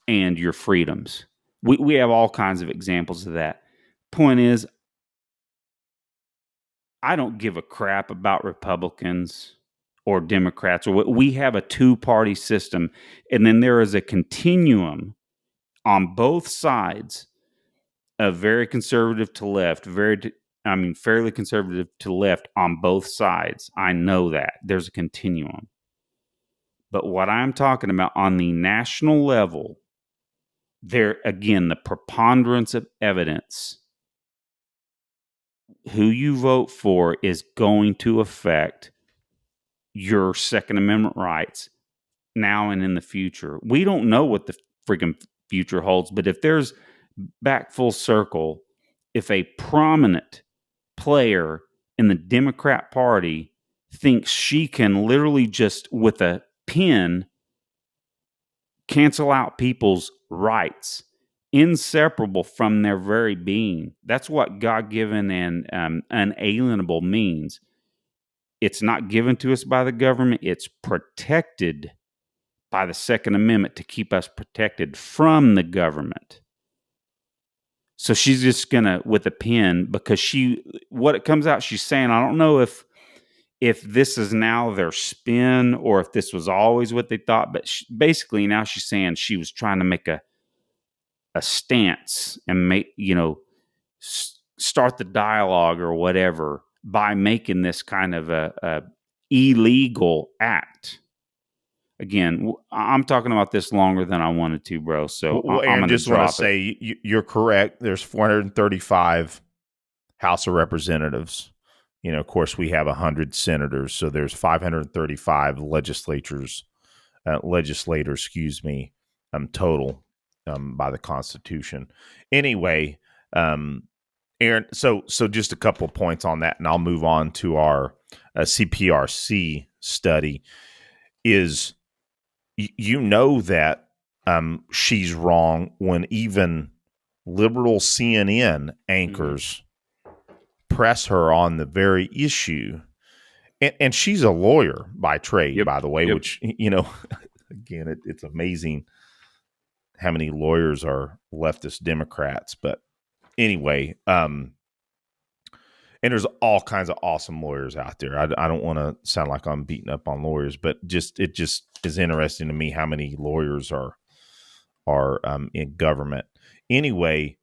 and your freedoms. We have all kinds of examples of that. Point is, I don't give a crap about Republicans or Democrats. Or we have a two-party system, and then there is a continuum on both sides of very conservative to left, fairly conservative to left on both sides. I know that. There's a continuum. But what I'm talking about on the national level, there again, the preponderance of evidence, who you vote for is going to affect your Second Amendment rights now and in the future. We don't know what the freaking future holds, but if there's back full circle, if a prominent player in the Democrat Party thinks she can literally just with a pen cancel out people's rights, inseparable from their very being. That's what God-given and unalienable means. It's not given to us by the government. It's protected by the Second Amendment to keep us protected from the government. So she's just gonna, with a pen, because what it comes out, she's saying, I don't know if this is now their spin or if this was always what they thought, but basically now she's saying she was trying to make a stance and start the dialogue or whatever by making this kind of a illegal act. Again, I'm talking about this longer than I wanted to, bro. So Well, I'm Aaron, going to just want to drop it. say you're correct. There's 435 House of Representatives. Of course, we have 100 senators, so there's 535 legislators, total by the Constitution. Anyway, Aaron, so just a couple of points on that, and I'll move on to our CPRC study. Is that she's wrong when even liberal CNN anchors press her on the very issue. And she's a lawyer by trade, by the way, which, again, it's amazing how many lawyers are leftist Democrats. But anyway, and there's all kinds of awesome lawyers out there. I don't want to sound like I'm beating up on lawyers, but it just is interesting to me how many lawyers are in government. Anyway,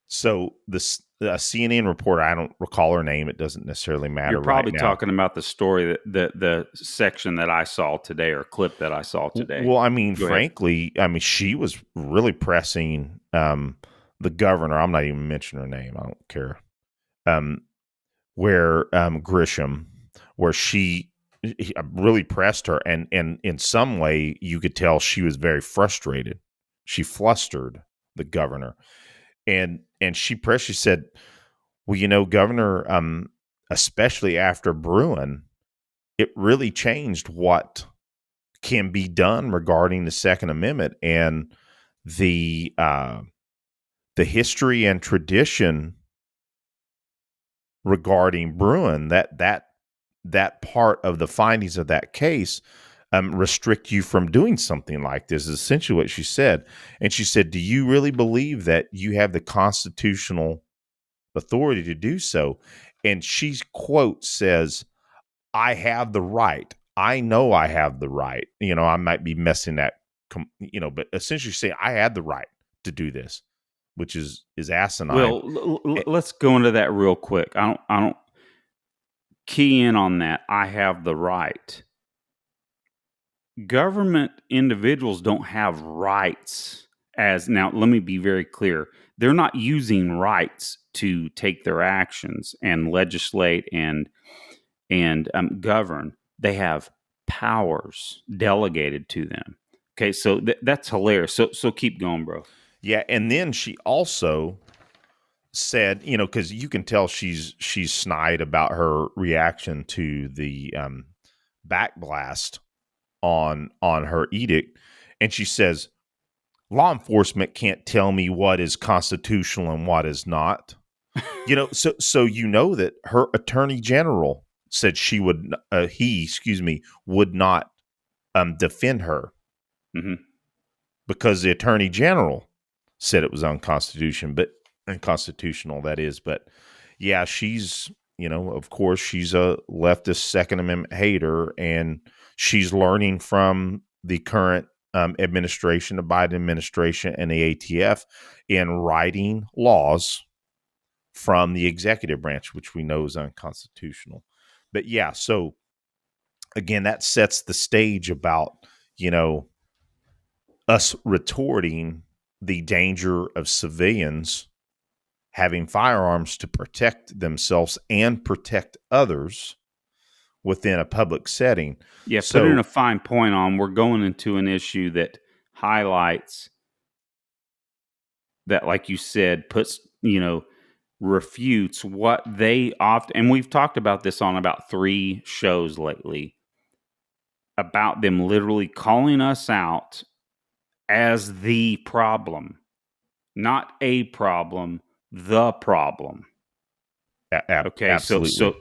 so the CNN reporter, I don't recall her name. It doesn't necessarily matter. You're probably right now. talking about the story, the section that I saw today, or clip that I saw today. Well, I mean, frankly, she was really pressing the governor. I'm not even mentioning her name. I don't care. Where Grisham, where she really pressed her, and in some way you could tell she was very frustrated. She flustered the governor, and she pressed. She said, "Well, Governor, especially after Bruin, it really changed what can be done regarding the Second Amendment and the history and tradition regarding Bruin. That part of the findings of that case restrict you from doing something like this," is essentially what she said. And she said, "Do you really believe that you have the constitutional authority to do so?" And she, quote, says, "I have the right. I know I have the right." I might be messing that, but essentially saying I had the right to do this, which is asinine. Well, let's go into that real quick. I don't key in on that. I have the right. Government individuals don't have rights. Now, let me be very clear. They're not using rights to take their actions and legislate and govern. They have powers delegated to them. Okay, so that's hilarious. So keep going, bro. Yeah, and then she also said, because you can tell she's snide about her reaction to the backblast on her edict, and she says, "Law enforcement can't tell me what is constitutional and what is not." So that her attorney general said would not defend her because the attorney general said it was unconstitutional, that is. But yeah, she's, of course, she's a leftist Second Amendment hater, and she's learning from the current administration, the Biden administration, and the ATF in writing laws from the executive branch, which we know is unconstitutional. But yeah, so again, that sets the stage about, us retorting the danger of civilians having firearms to protect themselves and protect others within a public setting. Yeah, putting a fine point on, we're going into an issue that highlights that, like you said, refutes what they often, and we've talked about this on about 3 shows lately, about them literally calling us out as the problem, not a problem, the problem. Okay, Absolutely.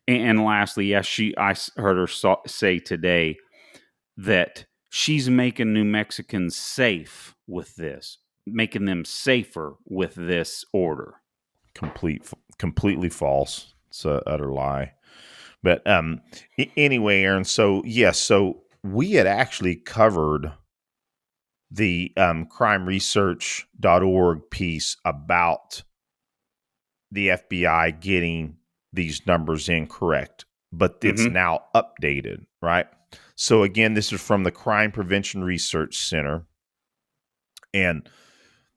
and lastly, yes, I heard her say today that she's making New Mexicans safe with this, making them safer with this order. Completely false. It's an utter lie. But anyway, Aaron. So yes, so we had actually covered the crimeresearch.org piece about the FBI getting these numbers incorrect, but it's Mm-hmm. now updated, right? So again, this is from the Crime Prevention Research Center, and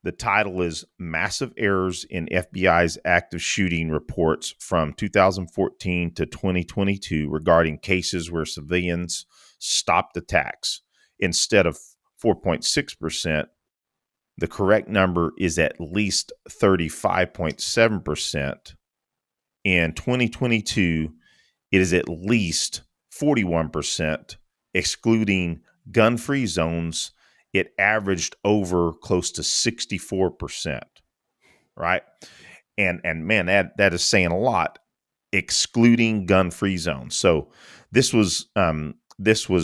the title is Massive Errors in FBI's Active Shooting Reports from 2014 to 2022 regarding cases where civilians stopped attacks. Instead of 4.6%, the correct number is at least 35.7%. In 2022, it is at least 41%, excluding gun-free zones. It averaged over close to 64%, right? And man, that is saying a lot, excluding gun-free zones. So this was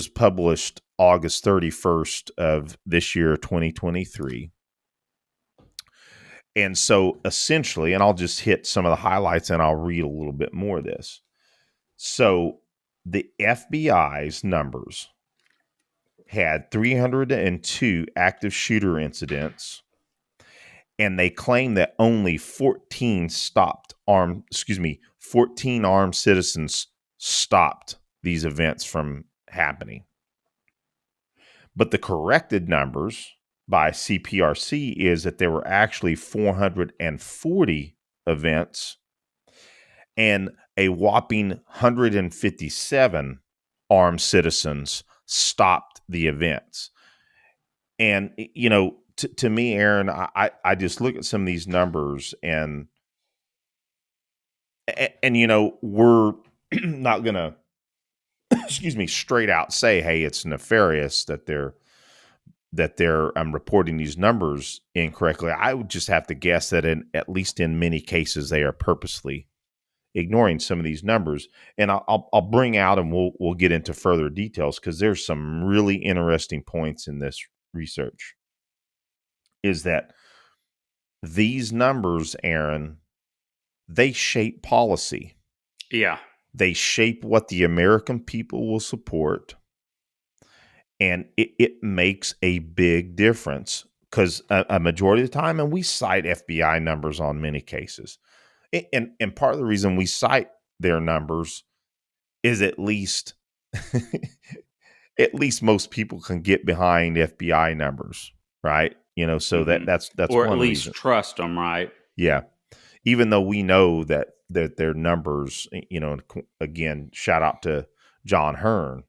published August 31st of this year, 2023. And so essentially, and I'll just hit some of the highlights and I'll read a little bit more of this. So the FBI's numbers had 302 active shooter incidents, and they claim that only 14 armed citizens stopped these events from happening. But the corrected numbers by CPRC is that there were actually 440 events and a whopping 157 armed citizens stopped the events. And, to me, Aaron, I just look at some of these numbers and we're not going to, straight out say, hey, it's nefarious that they're reporting these numbers incorrectly. I would just have to guess that at least in many cases, they are purposely ignoring some of these numbers. And I'll bring out, and we'll get into further details, because there's some really interesting points in this research. Is that these numbers, Aaron, they shape policy. Yeah. They shape what the American people will support. And it makes a big difference, because a majority of the time, and we cite FBI numbers on many cases. And part of the reason we cite their numbers is at least most people can get behind FBI numbers, right? So that's or at one least reason. trust them, right? Yeah. Even though we know that their numbers, again, shout out to John Hearn,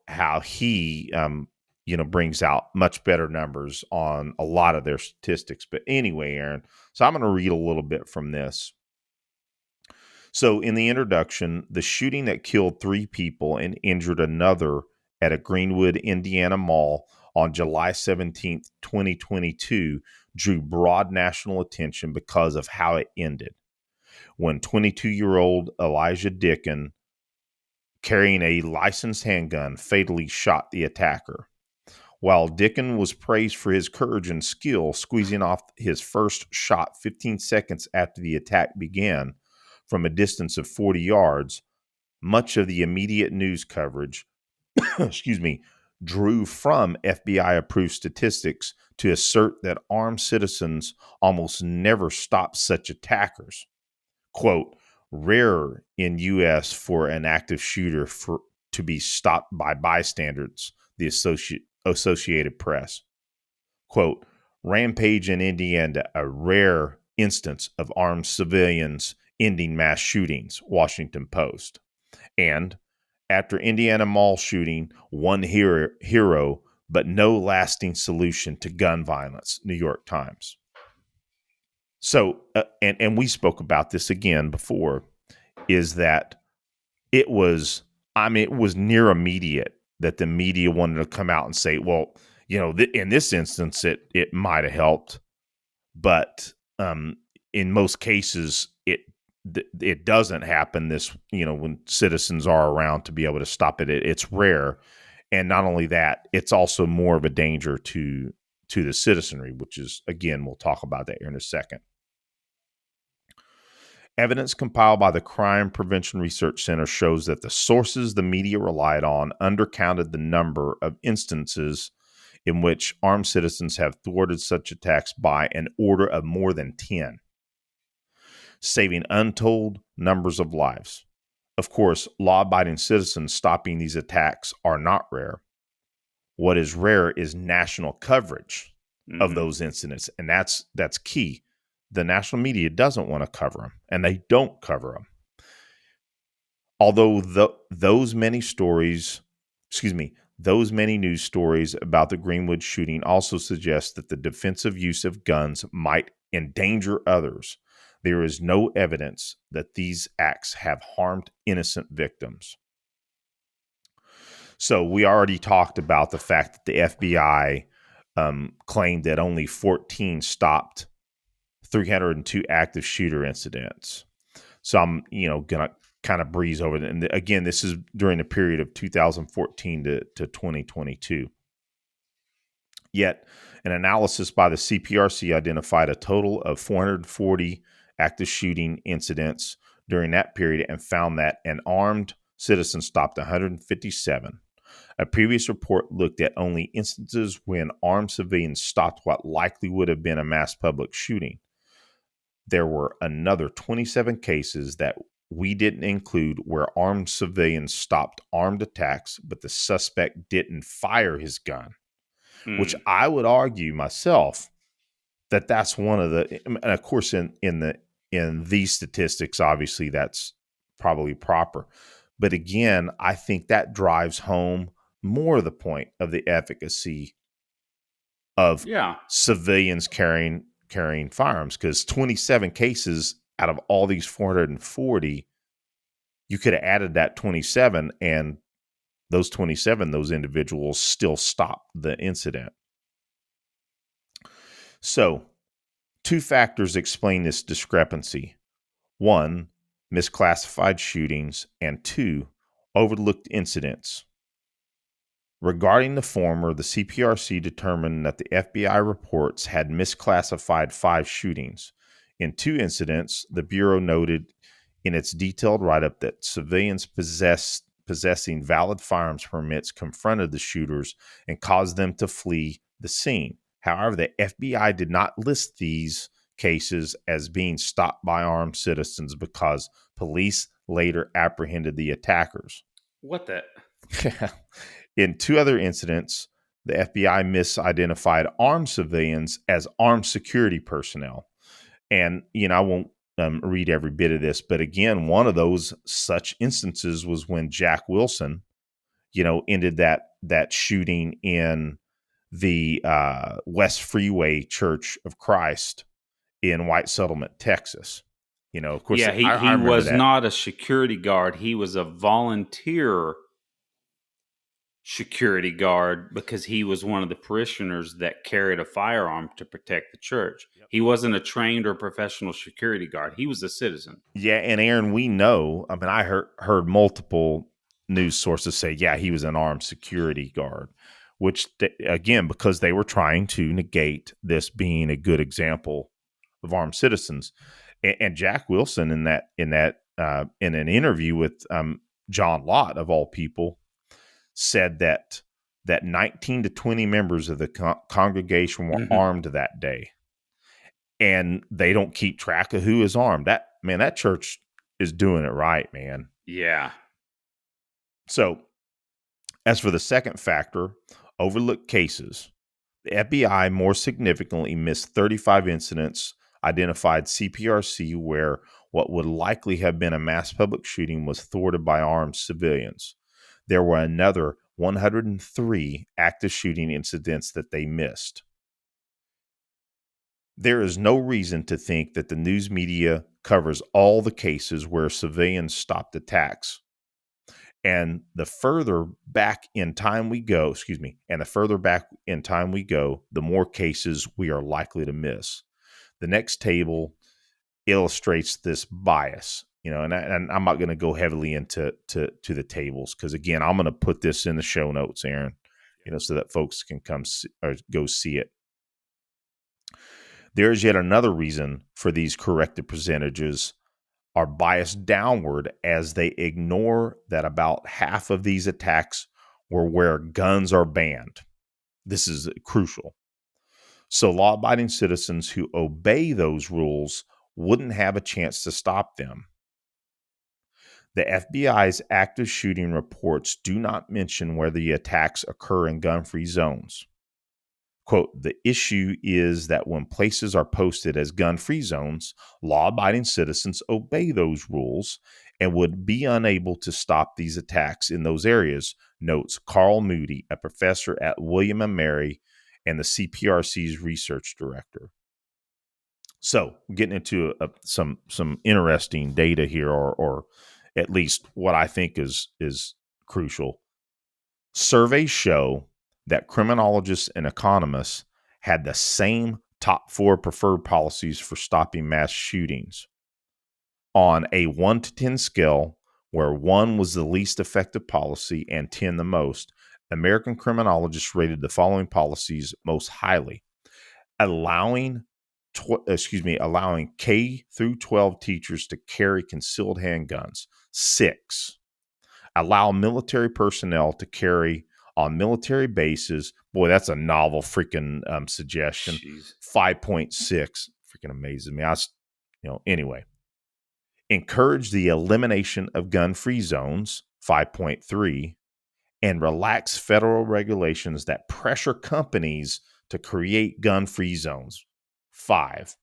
how he brings out much better numbers on a lot of their statistics. But anyway, Aaron, so I'm going to read a little bit from this. So in the introduction, the shooting that killed 3 people and injured another at a Greenwood, Indiana mall on July 17th, 2022 drew broad national attention because of how it ended. When 22-year-old Elijah Dicken, carrying a licensed handgun, fatally shot the attacker. While Dicken was praised for his courage and skill, squeezing off his first shot 15 seconds after the attack began from a distance of 40 yards, much of the immediate news coverage, drew from FBI-approved statistics to assert that armed citizens almost never stop such attackers. Quote, rare in U.S. for an active shooter to be stopped by bystanders, the Associated Press. Quote, rampage in Indiana, a rare instance of armed civilians ending mass shootings, Washington Post. And after Indiana mall shooting, one hero, but no lasting solution to gun violence, New York Times. So, and we spoke about this again before, is that it was near immediate that the media wanted to come out and say, well, in this instance, it might have helped, but in most cases, it doesn't happen. This, when citizens are around to be able to stop it, it's rare, and not only that, it's also more of a danger to the citizenry, which is, again, we'll talk about that here in a second. Evidence compiled by the Crime Prevention Research Center shows that the sources the media relied on undercounted the number of instances in which armed citizens have thwarted such attacks by an order of more than 10, saving untold numbers of lives. Of course, law-abiding citizens stopping these attacks are not rare. What is rare is national coverage of those incidents, and that's key. The national media doesn't want to cover them, and they don't cover them. Although those many news stories about the Greenwood shooting also suggest that the defensive use of guns might endanger others, there is no evidence that these acts have harmed innocent victims. So we already talked about the fact that the FBI claimed that only 14 stopped 302 active shooter incidents. So I'm, going to kind of breeze over it. And again, this is during the period of 2014 to 2022. Yet, an analysis by the CPRC identified a total of 440 active shooting incidents during that period and found that an armed citizen stopped 157. A previous report looked at only instances when armed civilians stopped what likely would have been a mass public shooting. There were another 27 cases that we didn't include where armed civilians stopped armed attacks, but the suspect didn't fire his gun, which I would argue myself that that's one of the, and of course in these statistics, obviously that's probably proper. But again, I think that drives home more of the point of the efficacy of civilians carrying firearms, because 27 cases out of all these 440, you could have added that 27, and those individuals still stopped the incident. So, two factors explain this discrepancy. One, misclassified shootings, and two, overlooked incidents. Regarding the former, the CPRC determined that the FBI reports had misclassified 5 shootings. In 2 incidents, the Bureau noted in its detailed write-up that civilians possessing valid firearms permits confronted the shooters and caused them to flee the scene. However, the FBI did not list these cases as being stopped by armed citizens because police later apprehended the attackers. What the? In 2 other incidents, the FBI misidentified armed civilians as armed security personnel. And, I won't read every bit of this, but again, one of those such instances was when Jack Wilson, ended that shooting in the West Freeway Church of Christ in White Settlement, Texas. Of course, yeah, he was not a security guard. He was a volunteer security guard because he was one of the parishioners that carried a firearm to protect the church. Yep. He wasn't a trained or professional security guard. He was a citizen. Yeah, and Aaron, we know, I heard multiple news sources say, yeah, he was an armed security guard, which, again, because they were trying to negate this being a good example of armed citizens. And Jack Wilson in an interview with John Lott, of all people, said that 19 to 20 members of the congregation were armed that day, and they don't keep track of who is armed. That church is doing it right, man. Yeah. So, as for the second factor, overlooked cases, the FBI more significantly missed 35 incidents identified CPRC where what would likely have been a mass public shooting was thwarted by armed civilians. There were another 103 active shooting incidents that they missed. There is no reason to think that the news media covers all the cases where civilians stopped attacks. And the further back in time we go, the more cases we are likely to miss. The next table illustrates this bias, and I'm not going to go heavily into the tables because, again, I'm going to put this in the show notes, Aaron, so that folks can come or go see it. There is yet another reason for these corrected percentages are biased downward, as they ignore that about half of these attacks were where guns are banned. This is crucial. So law-abiding citizens who obey those rules wouldn't have a chance to stop them. The FBI's active shooting reports do not mention where the attacks occur in gun-free zones. Quote, the issue is that when places are posted as gun-free zones, law-abiding citizens obey those rules and would be unable to stop these attacks in those areas, notes Carl Moody, a professor at William & Mary and the CPRC's research director. So, getting into some interesting data here, or at least what I think is crucial. Surveys show that criminologists and economists had the same top 4 preferred policies for stopping mass shootings. On a 1 to 10 scale, where 1 was the least effective policy and 10 the most, American criminologists rated the following policies most highly: allowing K through 12 teachers to carry concealed handguns; 6, allow military personnel to carry on military bases. Boy, that's a novel freaking suggestion. Jeez. 5.6 freaking amazes me. Anyway. Encourage the elimination of gun-free zones, 5.3, and relax federal regulations that pressure companies to create gun-free zones, 5.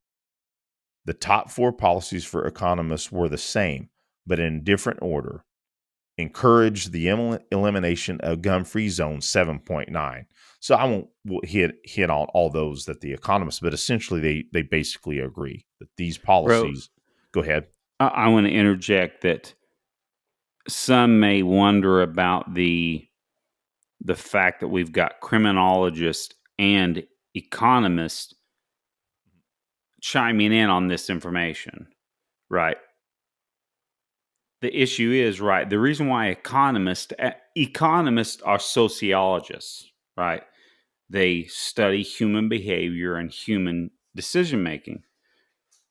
The top 4 policies for economists were the same, but in different order. Encourage the elimination of gun-free zones, 7.9. So I won't hit on all those that the economists, but essentially they basically agree that these policies. Go ahead. I want to interject that some may wonder about the fact that we've got criminologists and economists chiming in on this information, right? The issue is, right, the reason why economists are sociologists, right? They study human behavior and human decision making.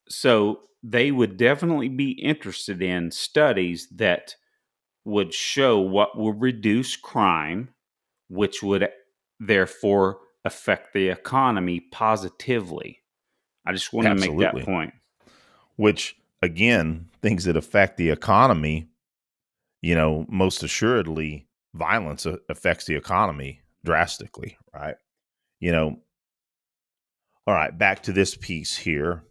So they would definitely be interested in studies that would show what will reduce crime, which would therefore affect the economy positively. I just want to make that point. Which, again, things that affect the economy, most assuredly, violence affects the economy drastically, right? All right, back to this piece here.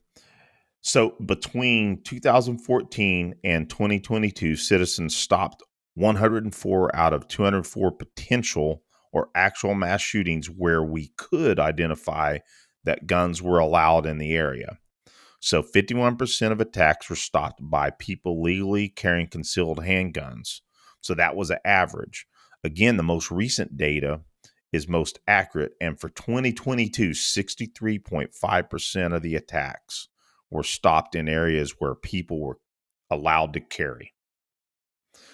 So between 2014 and 2022, citizens stopped 104 out of 204 potential or actual mass shootings where we could identify that guns were allowed in the area. So 51% of attacks were stopped by people legally carrying concealed handguns. So that was an average. Again, the most recent data is most accurate. And for 2022, 63.5% of the attacks were stopped in areas where people were allowed to carry.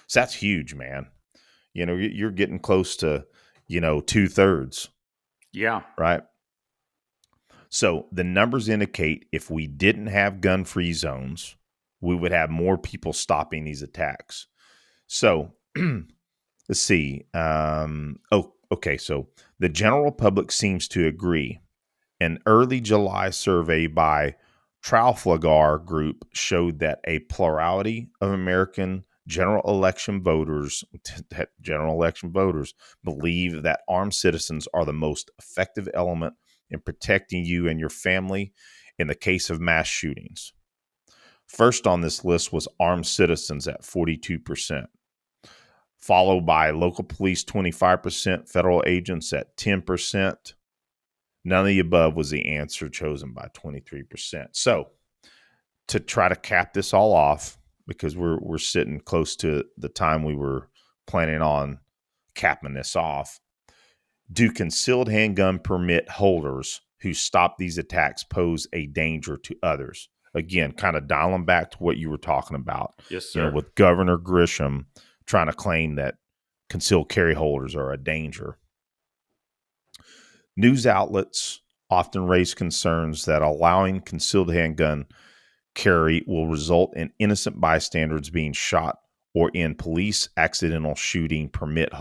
So that's huge, man. You're getting close to, 2/3. Yeah. Right. So the numbers indicate if we didn't have gun-free zones, we would have more people stopping these attacks. So let's see. Okay. So the general public seems to agree. An early July survey by Trafalgar Group showed that a plurality of American general election voters believe that armed citizens are the most effective element in protecting you and your family in the case of mass shootings. First on this list was armed citizens at 42%, followed by local police 25%, federal agents at 10%. None of the above was the answer chosen by 23%. So to try to cap this all off, because we're sitting close to the time we were planning on capping this off. Do concealed handgun permit holders who stop these attacks pose a danger to others? Again, kind of dialing back to what you were talking about. Yes, sir. With Governor Grisham trying to claim that concealed carry holders are a danger. News outlets often raise concerns that allowing concealed handgun carry will result in innocent bystanders being shot or in police accidentally shooting permit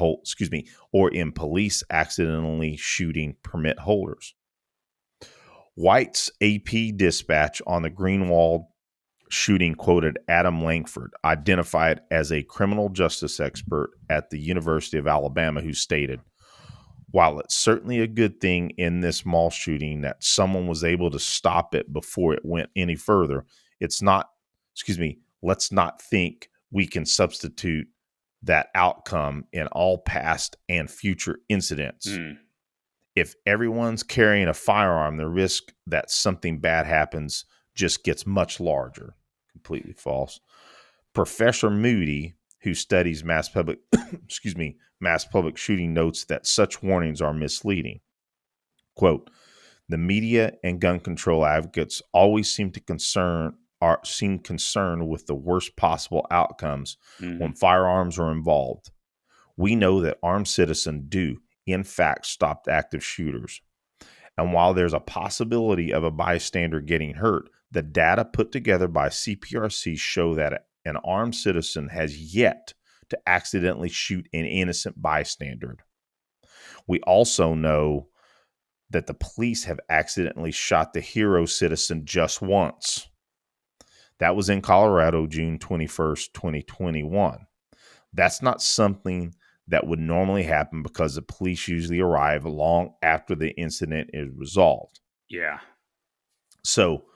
holders. White's AP dispatch on the Greenwald shooting quoted Adam Langford, identified as a criminal justice expert at the University of Alabama, who stated, "While it's certainly a good thing in this mall shooting that someone was able to stop it before it went any further, let's not think we can substitute that outcome in all past and future incidents. If everyone's carrying a firearm, the risk that something bad happens just gets much larger." Completely false. Professor Moody, who studies mass public shooting, notes that such warnings are misleading. Quote, "The media and gun control advocates always seem concerned with the worst possible outcomes when firearms are involved. We know that armed citizens do, in fact, stop active shooters. And while there's a possibility of a bystander getting hurt, the data put together by CPRC show that an armed citizen has yet to accidentally shoot an innocent bystander. We also know that the police have accidentally shot the hero citizen just once. That was in Colorado, June 21st, 2021. That's not something that would normally happen because the police usually arrive long after the incident is resolved." Yeah. So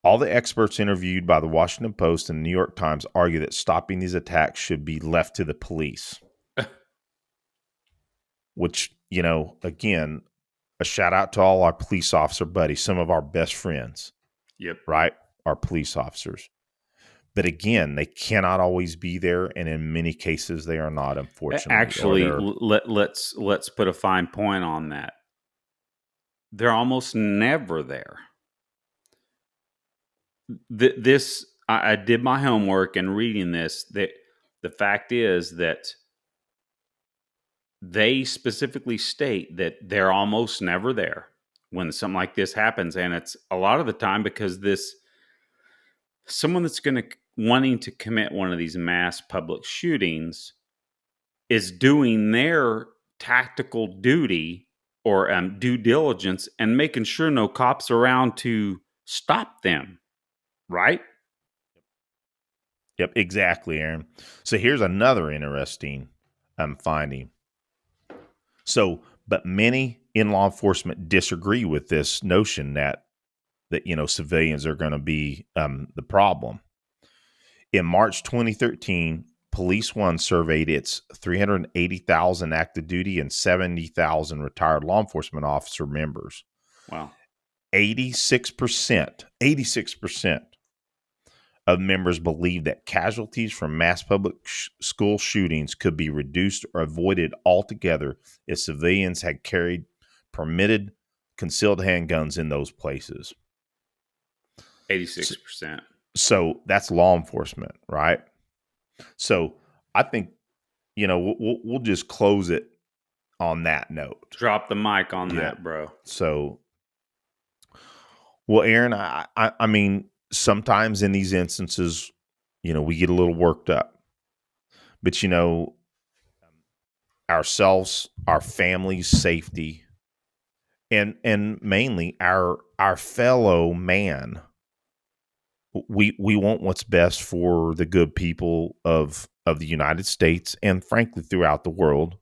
all the experts interviewed by the Washington Post and the New York Times argue that stopping these attacks should be left to the police. Which, again, a shout out to all our police officer buddies, some of our best friends. Yep. Right? Our police officers. But again, they cannot always be there, and in many cases, they are not. Unfortunately, actually, let's put a fine point on that. They're almost never there. I did my homework and reading this. That the fact is that they specifically state that they're almost never there when something like this happens, and it's a lot of the time because someone that's wanting to commit one of these mass public shootings is doing their tactical duty or due diligence and making sure no cops are around to stop them, right? Yep, exactly, Aaron. So here's another interesting finding. But many in law enforcement disagree with this notion that civilians are going to be the problem. In March 2013, Police One surveyed its 380,000 active duty and 70,000 retired law enforcement officer members. Wow. 86% of members believe that casualties from mass public school shootings could be reduced or avoided altogether if civilians had carried permitted concealed handguns in those places. 86%. So that's law enforcement, right? So I think, we'll just close it on that note. Drop the mic on that, bro. So, well, Aaron, I mean, sometimes in these instances, we get a little worked up, but ourselves, our family's safety, and mainly our fellow man. We want what's best for the good people of the United States and frankly throughout the world.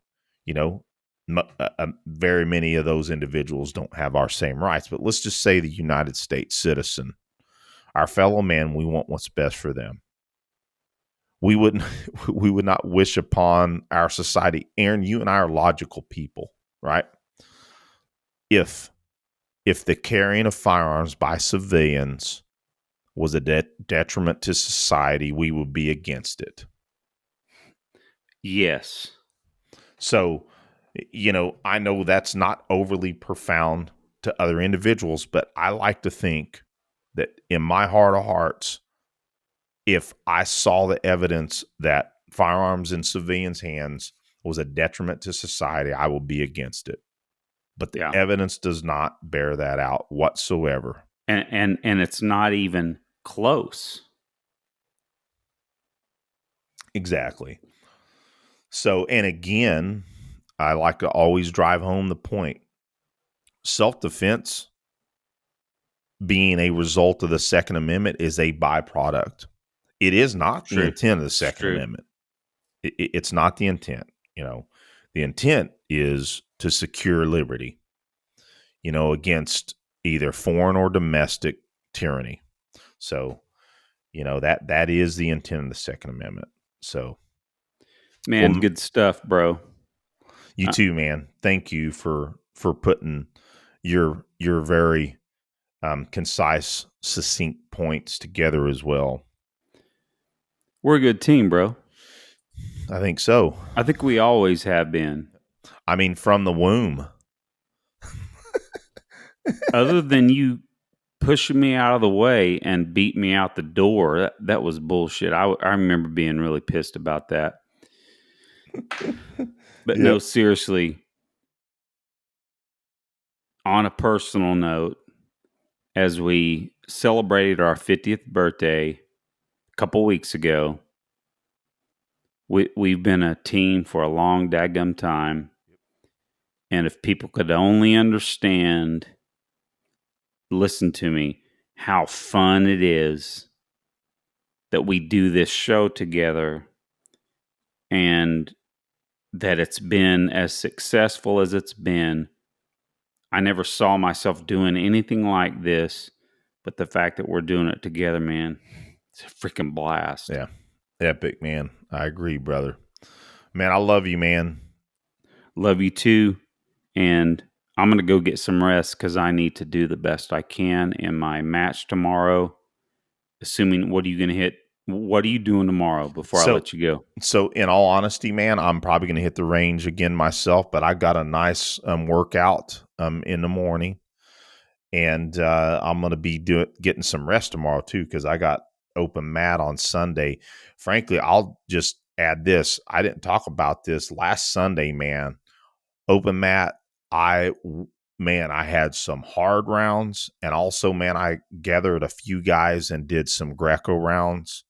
Very many of those individuals don't have our same rights, but let's just say the United States citizen, our fellow man, we want what's best for them. We would not wish upon our society. Aaron, you and I are logical people, right? If the carrying of firearms by civilians was a detriment to society, we would be against it. Yes. So, I know that's not overly profound to other individuals, but I like to think that in my heart of hearts, if I saw the evidence that firearms in civilians' hands was a detriment to society, I will be against it. But the Yeah. evidence does not bear that out whatsoever. And it's not even close. Exactly. So, and again, I like to always drive home the point. Self-defense being a result of the Second Amendment is a byproduct. It is not the True. intent of the It's Second true. Amendment. It's not the intent. The intent is to secure liberty, against either foreign or domestic tyranny. So, that is the intent of the Second Amendment. So, Man, well, good stuff, bro. you too, man. Thank you for putting your very concise, succinct points together as well. We're a good team, bro. I think so. I think we always have been. I mean, from the womb. Other than you pushing me out of the way and beat me out the door, that was bullshit. I remember being really pissed about that. But no, Yep. seriously, on a personal note, as we celebrated our 50th birthday a couple weeks ago, we've been a team for a long daggum time. And if people could only understand, listen to me, how fun it is that we do this show together and that it's been as successful as it's been. I never saw myself doing anything like this, but the fact that we're doing it together, man, it's a freaking blast. Yeah. Epic, man. I agree, brother. Man, I love you, man. Love you too. And I'm going to go get some rest because I need to do the best I can in my match tomorrow. Assuming, what are you going to hit? What are you doing tomorrow before I let you go? So in all honesty, man, I'm probably going to hit the range again myself, but I got a nice workout in the morning, and I'm going to be getting some rest tomorrow too because I got open mat on Sunday. Frankly, I'll just add this. I didn't talk about this last Sunday, man. Open mat. I had some hard rounds, and also, man, I gathered a few guys and did some Greco rounds.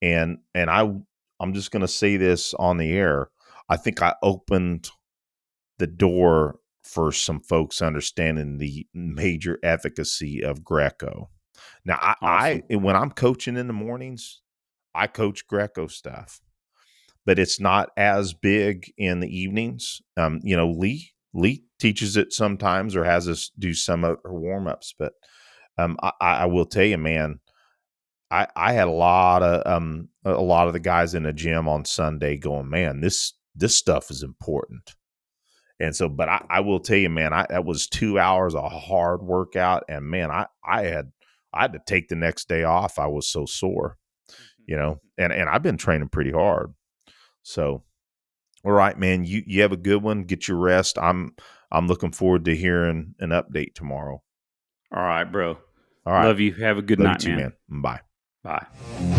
And I'm just going to say this on the air. I think I opened the door for some folks understanding the major efficacy of Greco. Now, Awesome. when I'm coaching in the mornings, I coach Greco stuff, but it's not as big in the evenings. Lee teaches it sometimes or has us do some of her warm ups, but I will tell you, man, I had a lot of the guys in the gym on Sunday going, man, this stuff is important. And so, but I will tell you, man, that was 2 hours of hard workout, and man, I had to take the next day off. I was so sore, and I've been training pretty hard. So, all right, man, you have a good one. Get your rest. I'm looking forward to hearing an update tomorrow. All right, bro. All right, Love you. Have a good love you night, too, man. man. Bye. Bye.